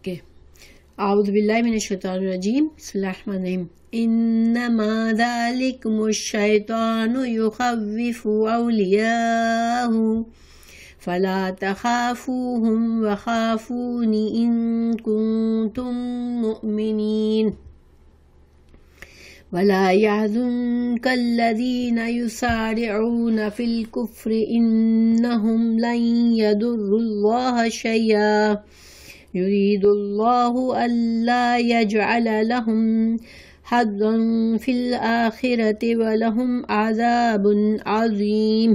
Okay, اعوذ باللہ من الشیطان الرجیم، بسم اللہ الرحمن الرحیم۔ انما ذالکم الشیطان یخوف اولیاءہ فلا تخافوهم وخافون ان کنتم مؤمنین ولا يحزنك الذين يسارعون في الكفر إنهم لن يضروا الله شيئا يريد الله ألا يجعل لهم حظا في الآخرة ولهم عذاب عظيم۔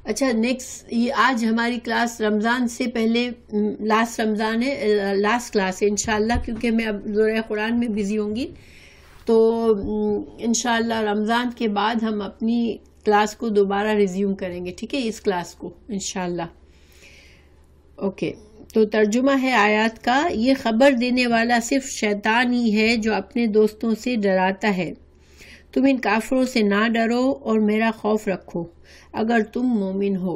اچھا نیکسٹ، یہ آج ہماری کلاس رمضان سے پہلے لاسٹ رمضان ہے، لاسٹ کلاس ہے انشاءاللہ، کیونکہ میں اب دورہ قرآن میں بزی ہوں گی، تو انشاءاللہ رمضان کے بعد ہم اپنی کلاس کو دوبارہ ریزیوم کریں گے، ٹھیک ہے، اس کلاس کو انشاءاللہ۔ اوکے، تو ترجمہ ہے آیات کا۔ یہ خبر دینے والا صرف شیطان ہی ہے جو اپنے دوستوں سے ڈراتا ہے۔ تم ان کافروں سے نہ ڈرو اور میرا خوف رکھو اگر تم مومن ہو۔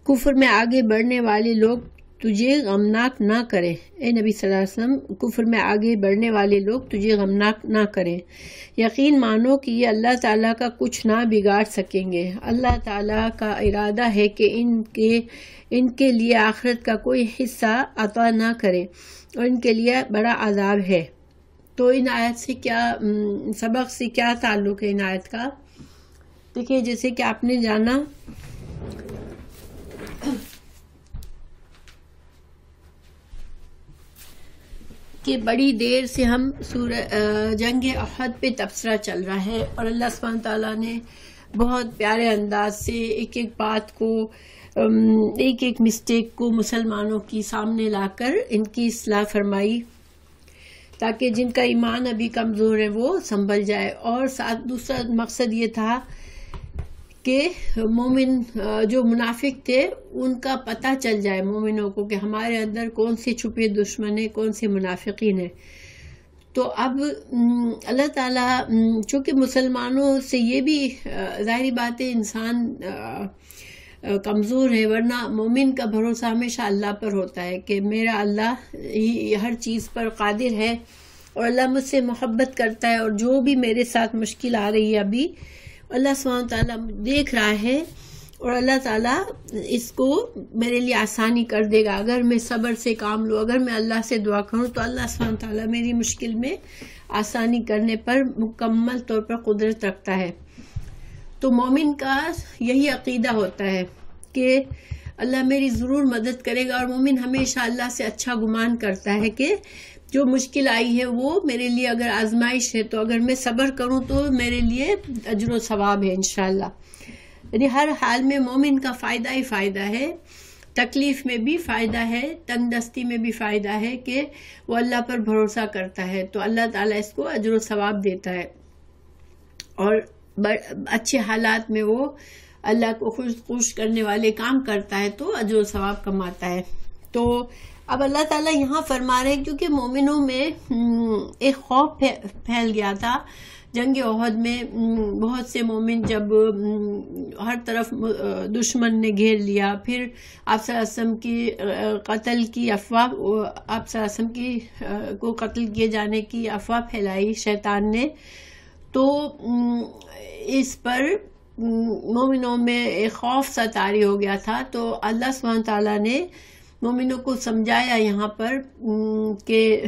کفر میں آگے بڑھنے والے لوگ تجھے غمناک نہ کریں، اے نبی صلی اللہ علیہ وسلم، کفر میں آگے بڑھنے والے لوگ تجھے غمناک نہ کریں۔ یقین مانو کہ یہ اللہ تعالیٰ کا کچھ نہ بگاڑ سکیں گے۔ اللہ تعالیٰ کا ارادہ ہے کہ ان کے لیے آخرت کا کوئی حصہ عطا نہ کرے اور ان کے لیے بڑا عذاب ہے۔ تو ان آیت سے کیا سبق سے کیا تعلق ہے ان آیت کا؟ دیکھیں، جیسے کہ آپ نے جانا کہ بڑی دیر سے ہم جنگ احد پہ تبصرہ چل رہا ہے، اور اللہ سبحانہ تعالیٰ نے بہت پیارے انداز سے ایک ایک بات کو، ایک ایک مسٹیک کو مسلمانوں کی سامنے لا کر ان کی اصلاح فرمائی، تاکہ جن کا ایمان ابھی کمزور ہے وہ سنبھل جائے۔ اور ساتھ دوسرا مقصد یہ تھا کہ مومن جو منافق تھے ان کا پتہ چل جائے مومنوں کو کہ ہمارے اندر کون سے چھپے دشمن ہیں، کون سے منافقین ہیں۔ تو اب اللہ تعالیٰ چونکہ مسلمانوں سے یہ بھی ظاہری بات ہے انسان کمزور ہے، ورنہ مومن کا بھروسہ ہمیشہ اللہ پر ہوتا ہے کہ میرا اللہ ہی ہر چیز پر قادر ہے، اور اللہ مجھ سے محبت کرتا ہے، اور جو بھی میرے ساتھ مشکل آ رہی ہے ابھی اللہ سبحانہ تعالیٰ دیکھ رہا ہے، اور اللہ تعالیٰ اس کو میرے لیے آسانی کر دے گا اگر میں صبر سے کام لوں، اگر میں اللہ سے دعا کروں تو اللہ سبحانہ تعالیٰ میری مشکل میں آسانی کرنے پر مکمل طور پر قدرت رکھتا ہے۔ تو مومن کا یہی عقیدہ ہوتا ہے کہ اللہ میری ضرور مدد کرے گا، اور مومن ہمیشہ اللہ سے اچھا گمان کرتا ہے کہ جو مشکل آئی ہے وہ میرے لیے اگر آزمائش ہے تو اگر میں صبر کروں تو میرے لیے اجر و ثواب ہے انشاءاللہ۔ یعنی ہر حال میں مومن کا فائدہ ہی فائدہ ہے، تکلیف میں بھی فائدہ ہے، تنگ دستی میں بھی فائدہ ہے کہ وہ اللہ پر بھروسہ کرتا ہے تو اللہ تعالیٰ اس کو اجر و ثواب دیتا ہے، اور اچھے حالات میں وہ اللہ کو خوش کرنے والے کام کرتا ہے تو اجر و ثواب کماتا ہے۔ تو اب اللہ تعالیٰ یہاں فرما رہے ہیں کیونکہ مومنوں میں ایک خوف پھیل گیا تھا جنگ احد میں، بہت سے مومن جب ہر طرف دشمن نے گھیر لیا، پھر آپ صلی اللہ علیہ وسلم کی قتل کی افواہ، آپ صلی اللہ علیہ وسلم کی کو قتل کیے جانے کی افواہ پھیلائی شیطان نے، تو اس پر مومنوں میں ایک خوف سا طاری ہو گیا تھا۔ تو اللہ سبحانہ تعالیٰ نے مومنوں کو سمجھایا یہاں پر کہ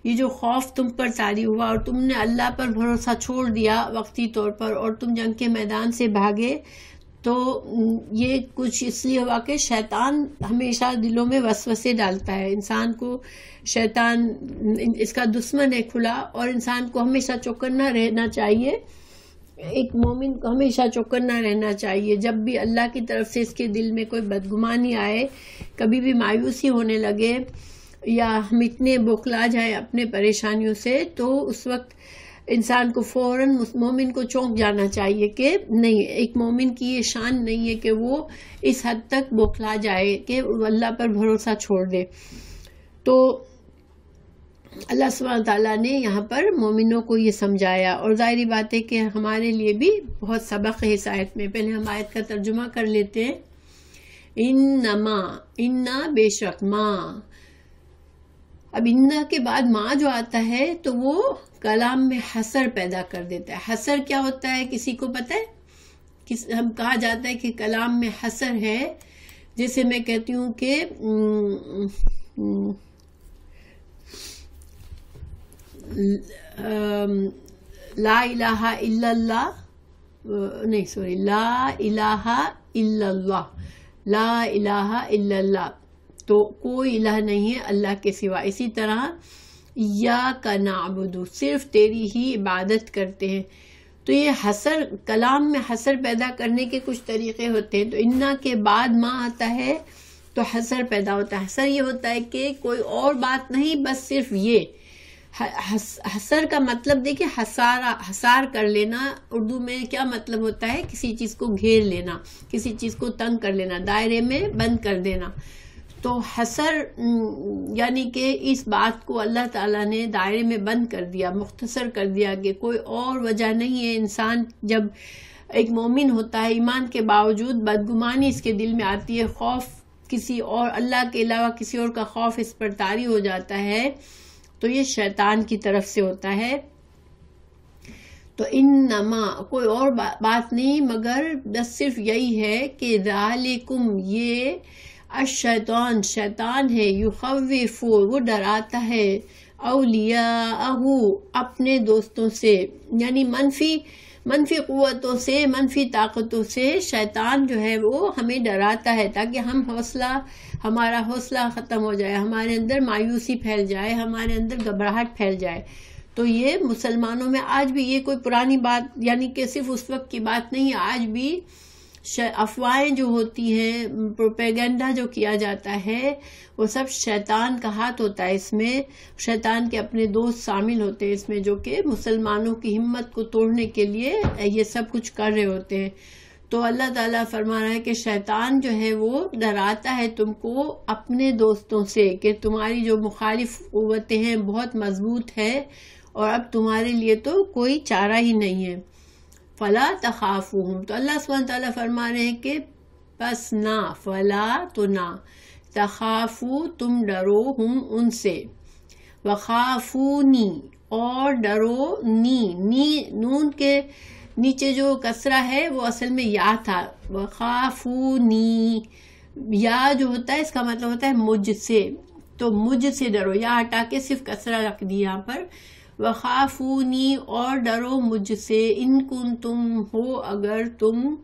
یہ جو خوف تم پر طاری ہوا اور تم نے اللہ پر بھروسہ چھوڑ دیا وقتی طور پر اور تم جنگ کے میدان سے بھاگے، تو یہ کچھ اس لیے ہوا کہ شیطان ہمیشہ دلوں میں وسوسے ڈالتا ہے، انسان کو شیطان اس کا دشمن ہے کھلا، اور انسان کو ہمیشہ چوکنا رہنا چاہیے، ایک مومن کو ہمیشہ چوکنا رہنا چاہیے۔ جب بھی اللہ کی طرف سے اس کے دل میں کوئی بدگمانی آئے، کبھی بھی مایوسی ہونے لگے یا ہم اتنے بوکھلا جائیں اپنے پریشانیوں سے، تو اس وقت انسان کو فوراً مومن کو چونک جانا چاہیے کہ نہیں، ایک مومن کی یہ شان نہیں ہے کہ وہ اس حد تک بوکھلا جائے کہ وہ اللہ پر بھروسہ چھوڑ دے۔ تو اللہ سبحانہ تعالیٰ نے یہاں پر مومنوں کو یہ سمجھایا، اور ظاہری بات ہے کہ ہمارے لیے بھی بہت سبق ہے اس آیت میں۔ پہلے ہم آیت کا ترجمہ کر لیتے ہیں۔ انما، انا بے شک، ماں. اب انا کے بعد ماں جو آتا ہے تو وہ کلام میں حسر پیدا کر دیتا ہے. حسر کیا ہوتا ہے کسی کو پتہ ہے؟ ہم کہا جاتا ہے کہ کلام میں حسر ہے. جیسے میں کہتی ہوں کہ لا الہ الا اللہ، نہیں سوری، لا الہ الا اللہ، لا الہ الا اللہ، تو کوئی الہ نہیں ہے اللہ کے سوا. اسی طرح ایاک نعبد، صرف تیری ہی عبادت کرتے ہیں. تو یہ حسر، کلام میں حسر پیدا کرنے کے کچھ طریقے ہوتے ہیں. تو انا کے بعد ماں آتا ہے تو حسر پیدا ہوتا ہے. حسر یہ ہوتا ہے کہ کوئی اور بات نہیں، بس صرف یہ. حسر کا مطلب دیکھیں، حسار کر لینا اردو میں کیا مطلب ہوتا ہے؟ کسی چیز کو گھیر لینا، کسی چیز کو تنگ کر لینا، دائرے میں بند کر دینا. تو حسر یعنی کہ اس بات کو اللہ تعالیٰ نے دائرے میں بند کر دیا، مختصر کر دیا کہ کوئی اور وجہ نہیں ہے. انسان جب ایک مومن ہوتا ہے، ایمان کے باوجود بدگمانی اس کے دل میں آتی ہے، خوف کسی اور اللہ کے علاوہ کسی اور کا خوف اس پر طاری ہو جاتا ہے، تو یہ شیطان کی طرف سے ہوتا ہے. تو انما، کوئی اور بات نہیں مگر بس صرف یہی ہے کہ ذالکم، یہ الشیطان، شیطان ہے، یخوف، وہ ڈراتا ہے، اولیاءہ، اپنے دوستوں سے، یعنی منفی قوتوں سے، منفی طاقتوں سے شیطان جو ہے وہ ہمیں ڈراتا ہے تاکہ ہمارا حوصلہ ختم ہو جائے، ہمارے اندر مایوسی پھیل جائے، ہمارے اندر گھبراہٹ پھیل جائے. تو یہ مسلمانوں میں آج بھی، یہ کوئی پرانی بات یعنی کہ صرف اس وقت کی بات نہیں ہے، آج بھی افواہیں جو ہوتی ہیں، پروپیگنڈا جو کیا جاتا ہے، وہ سب شیطان کا ہاتھ ہوتا ہے. اس میں شیطان کے اپنے دوست شامل ہوتے ہیں اس میں، جو کہ مسلمانوں کی ہمت کو توڑنے کے لیے یہ سب کچھ کر رہے ہوتے ہیں. تو اللہ تعالیٰ فرما رہا ہے کہ شیطان جو ہے وہ ڈراتا ہے تم کو اپنے دوستوں سے کہ تمہاری جو مخالف قوتیں ہیں بہت مضبوط ہے اور اب تمہارے لیے تو کوئی چارہ ہی نہیں ہے. فلا تخافوہم، تو اللہ سبحانہ وتعالیٰ فرما رہے ہیں کہ پس نہ، فلا تو نہ، تخافو تم ڈرو، ہم ان سے، وخافونی اور ڈرو، نی نون کے نیچے جو کسرہ ہے وہ اصل میں یا تھا، وخافونی، یا جو ہوتا ہے اس کا مطلب ہوتا ہے مجھ سے، تو مجھ سے ڈرو، یا ہٹا کے صرف کسرہ رکھ دی یہاں پر. وخافونی اور ڈرو مجھ سے، ان کنتم ہو اگر تم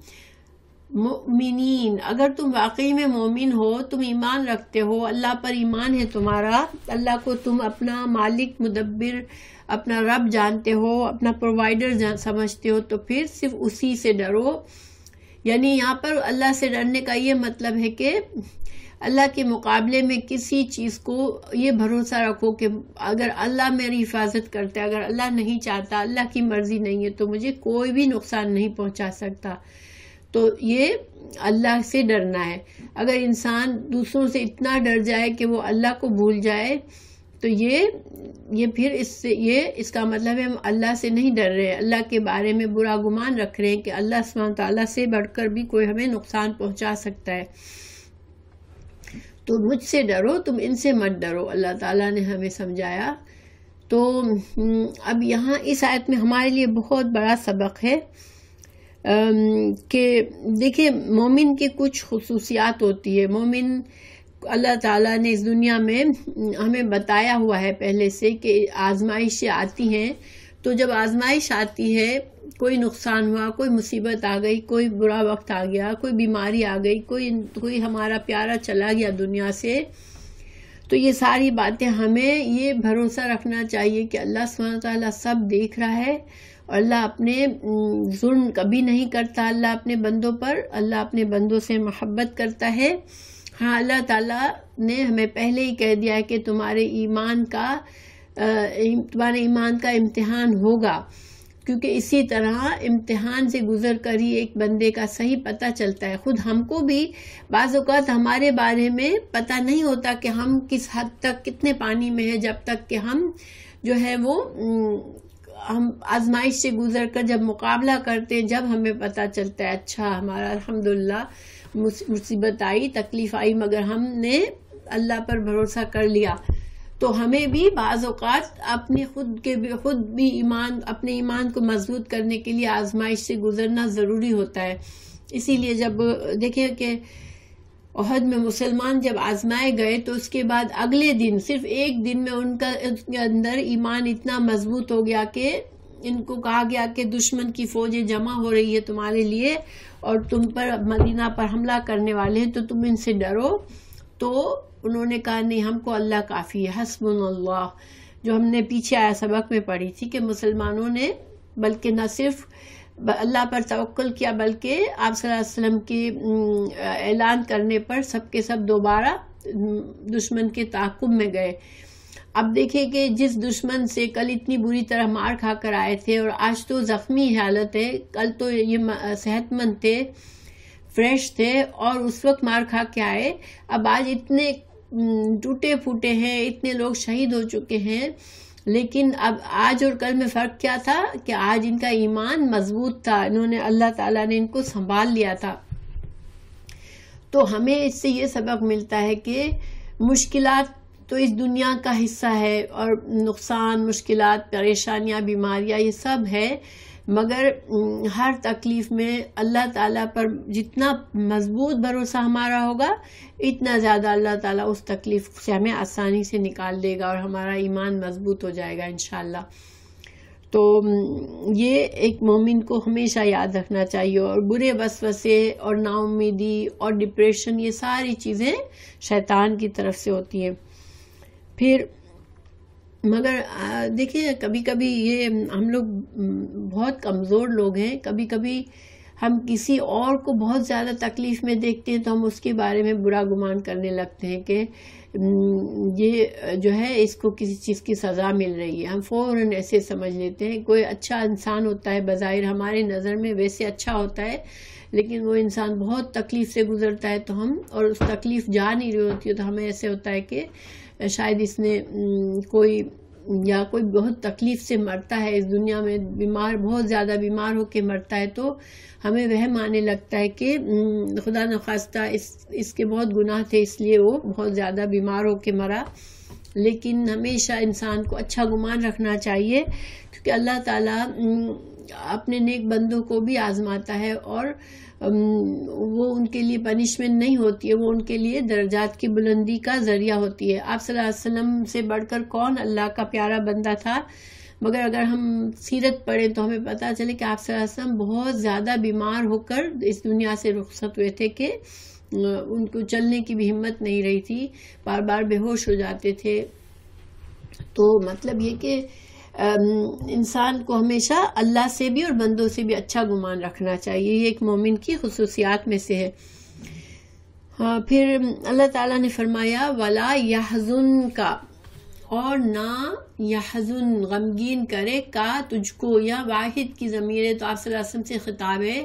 مؤمنین، اگر تم واقعی میں مومن ہو، تم ایمان رکھتے ہو، اللہ پر ایمان ہے تمہارا، اللہ کو تم اپنا مالک، مدبر، اپنا رب جانتے ہو، اپنا پرووائڈر سمجھتے ہو، تو پھر صرف اسی سے ڈرو. یعنی یہاں پر اللہ سے ڈرنے کا یہ مطلب ہے کہ اللہ کے مقابلے میں کسی چیز کو یہ بھروسہ رکھو کہ اگر اللہ میری حفاظت کرتا ہے، اگر اللہ نہیں چاہتا، اللہ کی مرضی نہیں ہے، تو مجھے کوئی بھی نقصان نہیں پہنچا سکتا. تو یہ اللہ سے ڈرنا ہے. اگر انسان دوسروں سے اتنا ڈر جائے کہ وہ اللہ کو بھول جائے، تو یہ پھر اس کا مطلب ہے ہم اللہ سے نہیں ڈر رہے، اللہ کے بارے میں برا گمان رکھ رہے ہیں کہ اللہ سبحانہ تعالیٰ سے بڑھ کر بھی کوئی ہمیں نقصان پہنچا سکتا ہے. تو مجھ سے ڈرو، تم ان سے مت ڈرو، اللہ تعالیٰ نے ہمیں سمجھایا. تو اب یہاں اس آیت میں ہمارے لیے بہت بڑا سبق ہے کہ دیکھیں مومن کی کچھ خصوصیات ہوتی ہے. مومن اللہ تعالیٰ نے اس دنیا میں ہمیں بتایا ہوا ہے پہلے سے کہ آزمائشیں آتی ہیں. تو جب آزمائش آتی ہے، کوئی نقصان ہوا، کوئی مصیبت آ گئی، کوئی برا وقت آ گیا، کوئی بیماری آ گئی، کوئی ہمارا پیارا چلا گیا دنیا سے، تو یہ ساری باتیں ہمیں یہ بھروسہ رکھنا چاہیے کہ اللہ سبحانہ تعالیٰ سب دیکھ رہا ہے اور اللہ اپنے ظلم کبھی نہیں کرتا. اللہ اپنے بندوں پر، اللہ اپنے بندوں سے محبت کرتا ہے. ہاں، اللہ تعالیٰ نے ہمیں پہلے ہی کہہ دیا ہے کہ تمہارے ایمان کا امتحان ہوگا، کیونکہ اسی طرح امتحان سے گزر کر ہی ایک بندے کا صحیح پتہ چلتا ہے. خود ہم کو بھی بعض اوقات ہمارے بارے میں پتہ نہیں ہوتا کہ ہم کس حد تک کتنے پانی میں ہیں، جب تک کہ ہم جو ہے وہ ہم آزمائش سے گزر کر جب مقابلہ کرتے ہیں، جب ہمیں پتہ چلتا ہے اچھا ہمارا الحمدللہ مصیبت آئی، تکلیف آئی، مگر ہم نے اللہ پر بھروسہ کر لیا، تو ہمیں بھی بعض اوقات اپنے خود بھی اپنے ایمان کو مضبوط کرنے کے لیے آزمائش سے گزرنا ضروری ہوتا ہے۔ اسی لیے جب دیکھیں کہ احد میں مسلمان جب آزمائے گئے تو اس کے بعد اگلے دن، صرف ایک دن میں ان کے اندر ایمان اتنا مضبوط ہو گیا کہ ان کو کہا گیا کہ دشمن کی فوجیں جمع ہو رہی ہے تمہارے لیے اور تم پر مدینہ پر حملہ کرنے والے ہیں، تو تم ان سے ڈرو۔ تو انہوں نے کہا نہیں، ہم کو اللہ کافی ہے، حسبنا اللہ، جو ہم نے پیچھے آیا سبق میں پڑھی تھی کہ مسلمانوں نے بلکہ نہ صرف اللہ پر توکل کیا بلکہ آپ صلی اللہ علیہ وسلم کے اعلان کرنے پر سب کے سب دوبارہ دشمن کے تعاقب میں گئے۔ اب دیکھیں کہ جس دشمن سے کل اتنی بری طرح مار کھا کر آئے تھے اور آج تو زخمی حالت ہے، کل تو یہ صحت مند تھے، فریش تھے، اور اس وقت مار کھا کے آئے، اب آج اتنے ٹوٹے پھوٹے ہیں، اتنے لوگ شہید ہو چکے ہیں، لیکن اب آج اور کل میں فرق کیا تھا کہ آج ان کا ایمان مضبوط تھا، انہوں نے اللہ تعالیٰ نے ان کو سنبھال لیا تھا۔ تو ہمیں اس سے یہ سبق ملتا ہے کہ مشکلات تو اس دنیا کا حصہ ہے، اور نقصان، مشکلات، پریشانیاں، بیماریاں، یہ سب ہے، مگر ہر تکلیف میں اللہ تعالیٰ پر جتنا مضبوط بھروسہ ہمارا ہوگا، اتنا زیادہ اللہ تعالیٰ اس تکلیف سے ہمیں آسانی سے نکال دے گا اور ہمارا ایمان مضبوط ہو جائے گا انشاءاللہ۔ تو یہ ایک مومن کو ہمیشہ یاد رکھنا چاہیے، اور برے وسوسے اور نا امیدی اور ڈپریشن، یہ ساری چیزیں شیطان کی طرف سے ہوتی ہیں۔ پھر مگر دیکھیں کبھی کبھی یہ ہم لوگ بہت کمزور لوگ ہیں، کبھی کبھی ہم کسی اور کو بہت زیادہ تکلیف میں دیکھتے ہیں تو ہم اس کے بارے میں برا گمان کرنے لگتے ہیں کہ یہ جو ہے اس کو کسی چیز کی سزا مل رہی ہے، ہم فوراً ایسے سمجھ لیتے ہیں۔ کوئی اچھا انسان ہوتا ہے، بظاہر ہمارے نظر میں ویسے اچھا ہوتا ہے، لیکن وہ انسان بہت تکلیف سے گزرتا ہے تو ہم، اور اس تکلیف جا نہیں رہی ہوتی ہے تو ہمیں ایسے ہوتا ہے کہ شاید اس نے کوئی بہت تکلیف سے مرتا ہے اس دنیا میں، بہت زیادہ بیمار ہو کے مرتا ہے، تو ہمیں وہم آنے لگتا ہے کہ خدا نخواستہ اس کے بہت گناہ تھے اس لیے وہ بہت زیادہ بیمار ہو کے مرا۔ لیکن ہمیشہ انسان کو اچھا گمان رکھنا چاہیے، کیونکہ اللہ تعالیٰ اپنے نیک بندوں کو بھی آزماتا ہے، اور وہ ان کے لیے پنشمنٹ نہیں ہوتی ہے، وہ ان کے لیے درجات کی بلندی کا ذریعہ ہوتی ہے۔ آپ صلی اللہ علیہ وسلم سے بڑھ کر کون اللہ کا پیارا بندہ تھا، مگر اگر ہم سیرت پڑھیں تو ہمیں پتہ چلے کہ آپ صلی اللہ علیہ وسلم بہت زیادہ بیمار ہو کر اس دنیا سے رخصت ہوئے تھے کہ ان کو چلنے کی بھی ہمت نہیں رہی تھی، بار بار بے ہوش ہو جاتے تھے۔ تو مطلب یہ کہ انسان کو ہمیشہ اللہ سے بھی اور بندوں سے بھی اچھا گمان رکھنا چاہیے، یہ ایک مومن کی خصوصیات میں سے ہے۔ پھر اللہ تعالیٰ نے فرمایا وَلَا يَحْزُنْكَ، اور نہ یحزن غمگین کرے کا تجھ کو، یا واحد کی ضمیر ہے تو آپ صلی اللہ علیہ وسلم سے خطاب ہے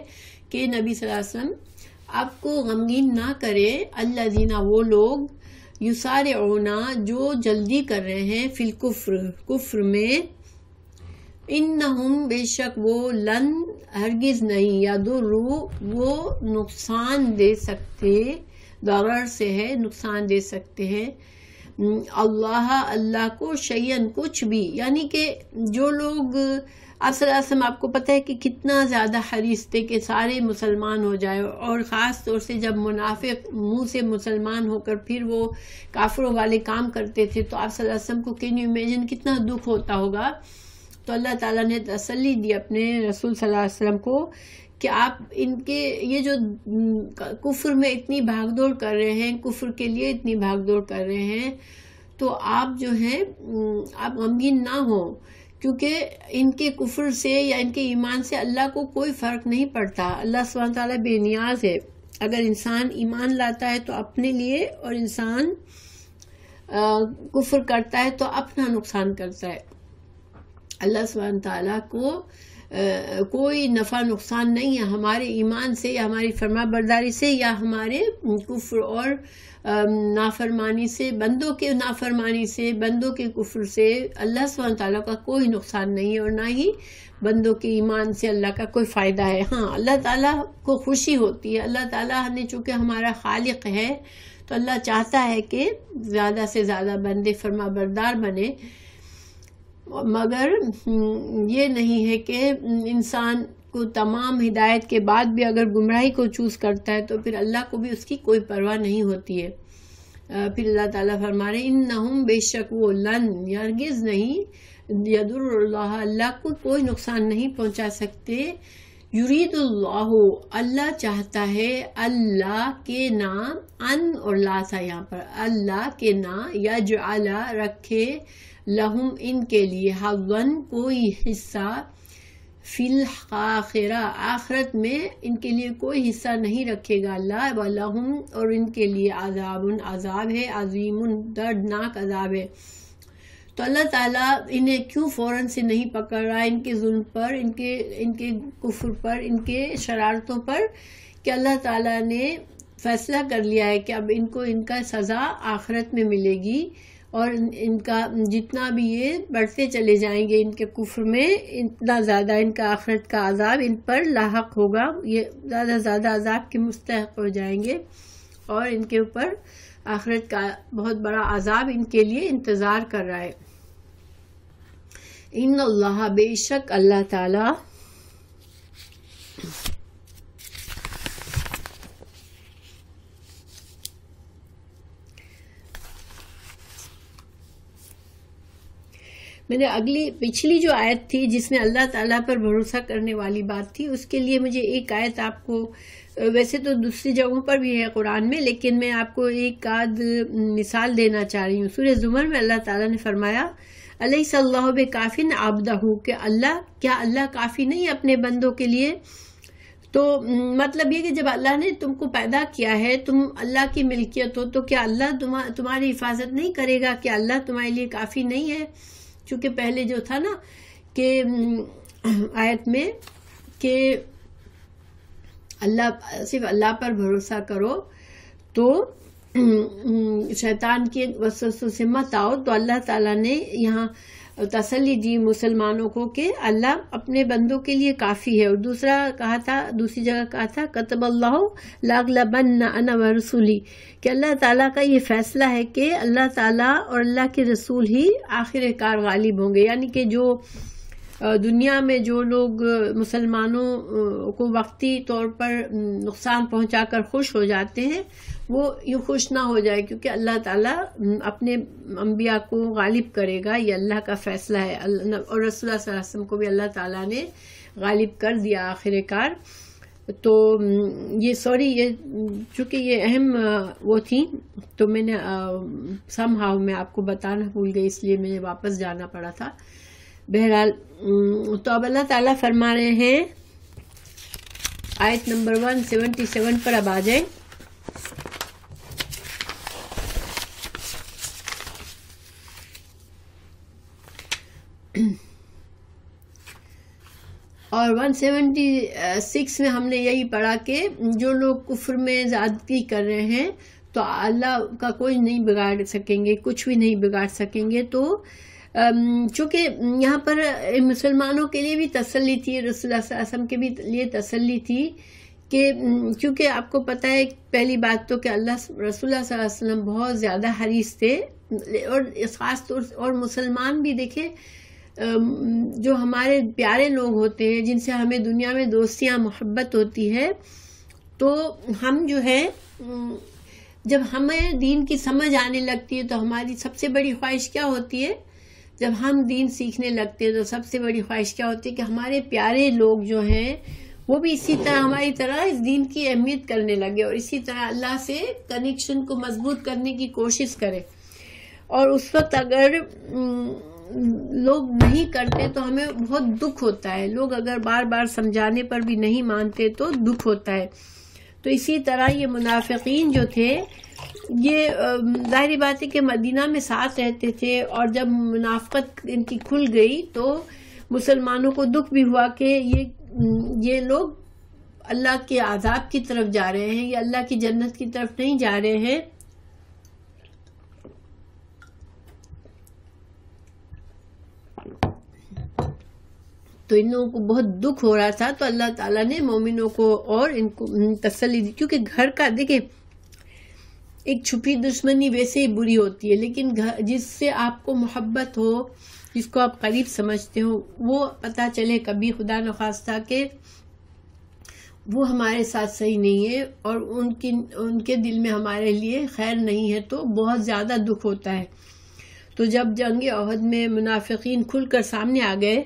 کہ نبی صلی اللہ علیہ وسلم آپ کو غمگین نہ کرے، الذین، وہ لوگ، یسارعون، جو جلدی کر رہے ہیں، فی الکفر، کفر میں، انہم، بے شک وہ، لن، ہرگز نہیں، یضروا، وہ نقصان دے سکتے، ضرر سے ہے، نقصان دے سکتے ہیں، اللہ کو، شیئن، کچھ بھی، یعنی کہ جو لوگ، آپ صلی اللہ علیہ وسلم آپ کو پتہ ہے کہ کتنا زیادہ حریص تھے کہ سارے مسلمان ہو جائے، اور خاص طور سے جب منافق منہ سے مسلمان ہو کر پھر وہ کافروں والے کام کرتے تھے تو آپ صلی اللہ علیہ وسلم کو کین یو امیجن کتنا دکھ ہوتا ہوگا۔ تو اللہ تعالیٰ نے تسلی دی اپنے رسول صلی اللہ علیہ وسلم کو کہ آپ ان کے یہ جو کفر میں اتنی بھاگ دوڑ کر رہے ہیں، کفر کے لیے اتنی بھاگ دوڑ کر رہے ہیں، تو آپ جو ہیں آپ غمگین نہ ہوں، کیونکہ ان کے کفر سے یا ان کے ایمان سے اللہ کو کوئی فرق نہیں پڑتا۔ اللہ سبحانہ تعالیٰ بے نیاز ہے، اگر انسان ایمان لاتا ہے تو اپنے لیے، اور انسان کفر کرتا ہے تو اپنا نقصان کرتا ہے۔ اللہ سبحانہ تعالیٰ کو کوئی نفع نقصان نہیں ہے ہمارے ایمان سے یا ہماری فرما برداری سے یا ہمارے کفر اور نافرمانی سے، بندوں کے نافرمانی سے، بندوں کے کفر سے اللہ سبحانہ تعالیٰ کا کوئی نقصان نہیں ہے، اور نہ ہی بندوں کے ایمان سے اللہ کا کوئی فائدہ ہے۔ ہاں، اللہ تعالیٰ کو خوشی ہوتی ہے، اللہ تعالیٰ نے چونکہ ہمارا خالق ہے تو اللہ چاہتا ہے کہ زیادہ سے زیادہ بندے فرما بردار بنے، مگر یہ نہیں ہے کہ انسان کو تمام ہدایت کے بعد بھی اگر گمراہی کو چوز کرتا ہے تو پھر اللہ کو بھی اس کی کوئی پرواہ نہیں ہوتی ہے۔ پھر اللہ تعالیٰ فرما رہے انہم، بے شک وہ، لن، ہرگز نہیں، یضر اللہ، اللہ کو کوئی نقصان نہیں پہنچا سکتے، یرید اللہ، اللہ چاہتا ہے، اللہ کے نام، ان اور لا تھا یہاں پر، اللہ کے نام، یجعل، رکھے، لہم، ان کے لیے، حظً، کوئی حصہ، فی الآخرہ، آخرت میں ان کے لیے کوئی حصہ نہیں رکھے گا اللہ، وَلَهُمْ، اور ان کے لیے، عذاب، عذاب ہے، عظیم، دردناک عذاب ہے۔ تو اللہ تعالیٰ انہیں کیوں فوراً سے نہیں پکڑ رہا ان کے ظلم پر، ان کے کفر پر، ان کے شرارتوں پر، کہ اللہ تعالیٰ نے فیصلہ کر لیا ہے کہ اب ان کو ان کا سزا آخرت میں ملے گی، اور ان کا جتنا بھی یہ بڑھتے چلے جائیں گے ان کے کفر میں، اتنا زیادہ ان کا آخرت کا عذاب ان پر لاحق ہوگا، یہ زیادہ زیادہ عذاب کے مستحق ہو جائیں گے، اور ان کے اوپر آخرت کا بہت بڑا عذاب ان کے لیے انتظار کر رہا ہے۔ ان اللہ، بے شک اللہ تعالی، میں نے پچھلی جو آیت تھی جس میں اللہ تعالیٰ پر بھروسہ کرنے والی بات تھی، اس کے لیے مجھے ایک آیت آپ کو، ویسے تو دوسری جگہوں پر بھی ہے قرآن میں، لیکن میں آپ کو ایک آدھ مثال دینا چاہ رہی ہوں۔ سورہ زمر میں اللہ تعالیٰ نے فرمایا الیس اللہ بکاف عبدہ، کہ کیا اللہ کافی نہیں اپنے بندوں کے لیے؟ تو مطلب یہ کہ جب اللہ نے تم کو پیدا کیا ہے، تم اللہ کی ملکیت ہو، تو کیا اللہ تمہاری حفاظت نہیں کرے گا؟ کیا اللہ تمہارے لیے کافی نہیں ہے؟ چونکہ پہلے جو تھا نا کہ آیت میں کہ صرف اللہ پر بھروسہ کرو تو شیطان کے وسوسوں سے مت آؤ، تو اللہ تعالیٰ نے یہاں تسلی دی مسلمانوں کو کہ اللہ اپنے بندوں کے لیے کافی ہے۔ اور دوسری جگہ کہا تھا کتب اللہ لاغلبن انا ورسولی، کہ اللہ تعالیٰ کا یہ فیصلہ ہے کہ اللہ تعالیٰ اور اللہ کے رسول ہی آخر کار غالب ہوں گے، یعنی کہ جو دنیا میں جو لوگ مسلمانوں کو وقتی طور پر نقصان پہنچا کر خوش ہو جاتے ہیں، وہ یوں خوش نہ ہو جائے، کیونکہ اللہ تعالیٰ اپنے انبیاء کو غالب کرے گا، یہ اللہ کا فیصلہ ہے، اور رسول اللہ صلی اللہ علیہ وسلم کو بھی اللہ تعالیٰ نے غالب کر دیا آخر کار۔ تو یہ چونکہ یہ اہم وہ تھی، تو میں نے میں آپ کو بتانا بھول گئی، اس لیے مجھے واپس جانا پڑا تھا۔ بہرحال تو اب اللہ تعالیٰ فرما رہے ہیں، آیت نمبر 177 پر اب آ جائیں۔ اور 176 میں ہم نے یہی پڑھا کہ جو لوگ کفر میں زیادتی کر رہے ہیں تو اللہ کا کوئی نہیں بگاڑ سکیں گے، کچھ بھی نہیں بگاڑ سکیں گے۔ تو چونکہ یہاں پر مسلمانوں کے لیے بھی تسلی تھی، رسول اللہ صلی اللہ علیہ وسلم کے بھی لیے تسلی تھی، کہ کیونکہ آپ کو پتہ ہے پہلی بات تو کہ رسول اللہ صلی اللہ علیہ وسلم بہت زیادہ حریص تھے، اور خاص طور سے اور مسلمان بھی دیکھیں جو ہمارے پیارے لوگ ہوتے ہیں جن سے ہمیں دنیا میں دوستیاں محبت ہوتی ہے، تو ہم جو ہے جب ہمیں دین کی سمجھ آنے لگتی ہے تو ہماری سب سے بڑی خواہش کیا ہوتی ہے؟ جب ہم دین سیکھنے لگتے ہیں تو سب سے بڑی خواہش کیا ہوتی ہے کہ ہمارے پیارے لوگ جو ہیں وہ بھی اسی طرح ہماری طرح اس دین کی اہمیت کرنے لگے، اور اسی طرح اللہ سے کنیکشن کو مضبوط کرنے کی کوشش کرے۔ اور اس وقت اگر لوگ نہیں کرتے تو ہمیں بہت دکھ ہوتا ہے، لوگ اگر بار بار سمجھانے پر بھی نہیں مانتے تو دکھ ہوتا ہے۔ تو اسی طرح یہ منافقین جو تھے، یہ ظاہری بات ہے کہ مدینہ میں ساتھ رہتے تھے، اور جب منافقت ان کی کھل گئی تو مسلمانوں کو دکھ بھی ہوا کہ یہ لوگ اللہ کے عذاب کی طرف جا رہے ہیں، یا اللہ کی جنت کی طرف نہیں جا رہے ہیں. تو ان لوگوں کو بہت دکھ ہو رہا تھا. تو اللہ تعالیٰ نے مومنوں کو اور ان کو تسلی دی، کیونکہ گھر کا دیکھیں ایک چھپی دشمنی ویسے ہی بری ہوتی ہے، لیکن جس سے آپ کو محبت ہو، جس کو آپ قریب سمجھتے ہو، وہ پتہ چلے کبھی خدا نخواستہ کہ وہ ہمارے ساتھ صحیح نہیں ہے اور ان کے دل میں ہمارے لیے خیر نہیں ہے، تو بہت زیادہ دکھ ہوتا ہے. تو جب جنگ احد میں منافقین کھل کر سامنے آ گئے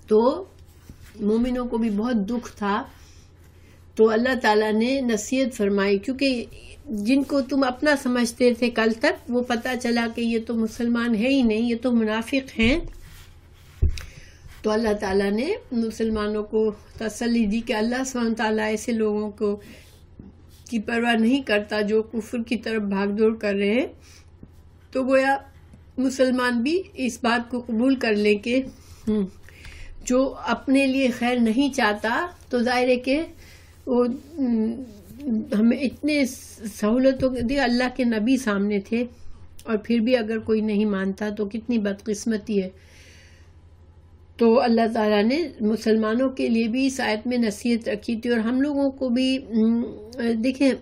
تو مومنوں کو بھی بہت دکھ تھا. تو اللہ تعالیٰ نے نصیحت فرمائی، کیونکہ جن کو تم اپنا سمجھتے تھے کل تک، وہ پتہ چلا کہ یہ تو مسلمان ہے ہی نہیں، یہ تو منافق ہیں. تو اللہ تعالیٰ نے مسلمانوں کو تسلی دی کہ اللہ سبحانہ تعالیٰ ایسے لوگوں کو کی پرواہ نہیں کرتا جو کفر کی طرف بھاگ دوڑ کر رہے ہیں. تو گویا مسلمان بھی اس بات کو قبول کر لیں کہ جو اپنے لیے خیر نہیں چاہتا، تو ظاہر ہے کہ وہ ہمیں اتنے سہولتوں کے اللہ کے نبی سامنے تھے، اور پھر بھی اگر کوئی نہیں مانتا تو کتنی بدقسمتی ہے. تو اللہ تعالیٰ نے مسلمانوں کے لیے بھی اس آیت میں نصیحت رکھی تھی. اور ہم لوگوں کو بھی دیکھیں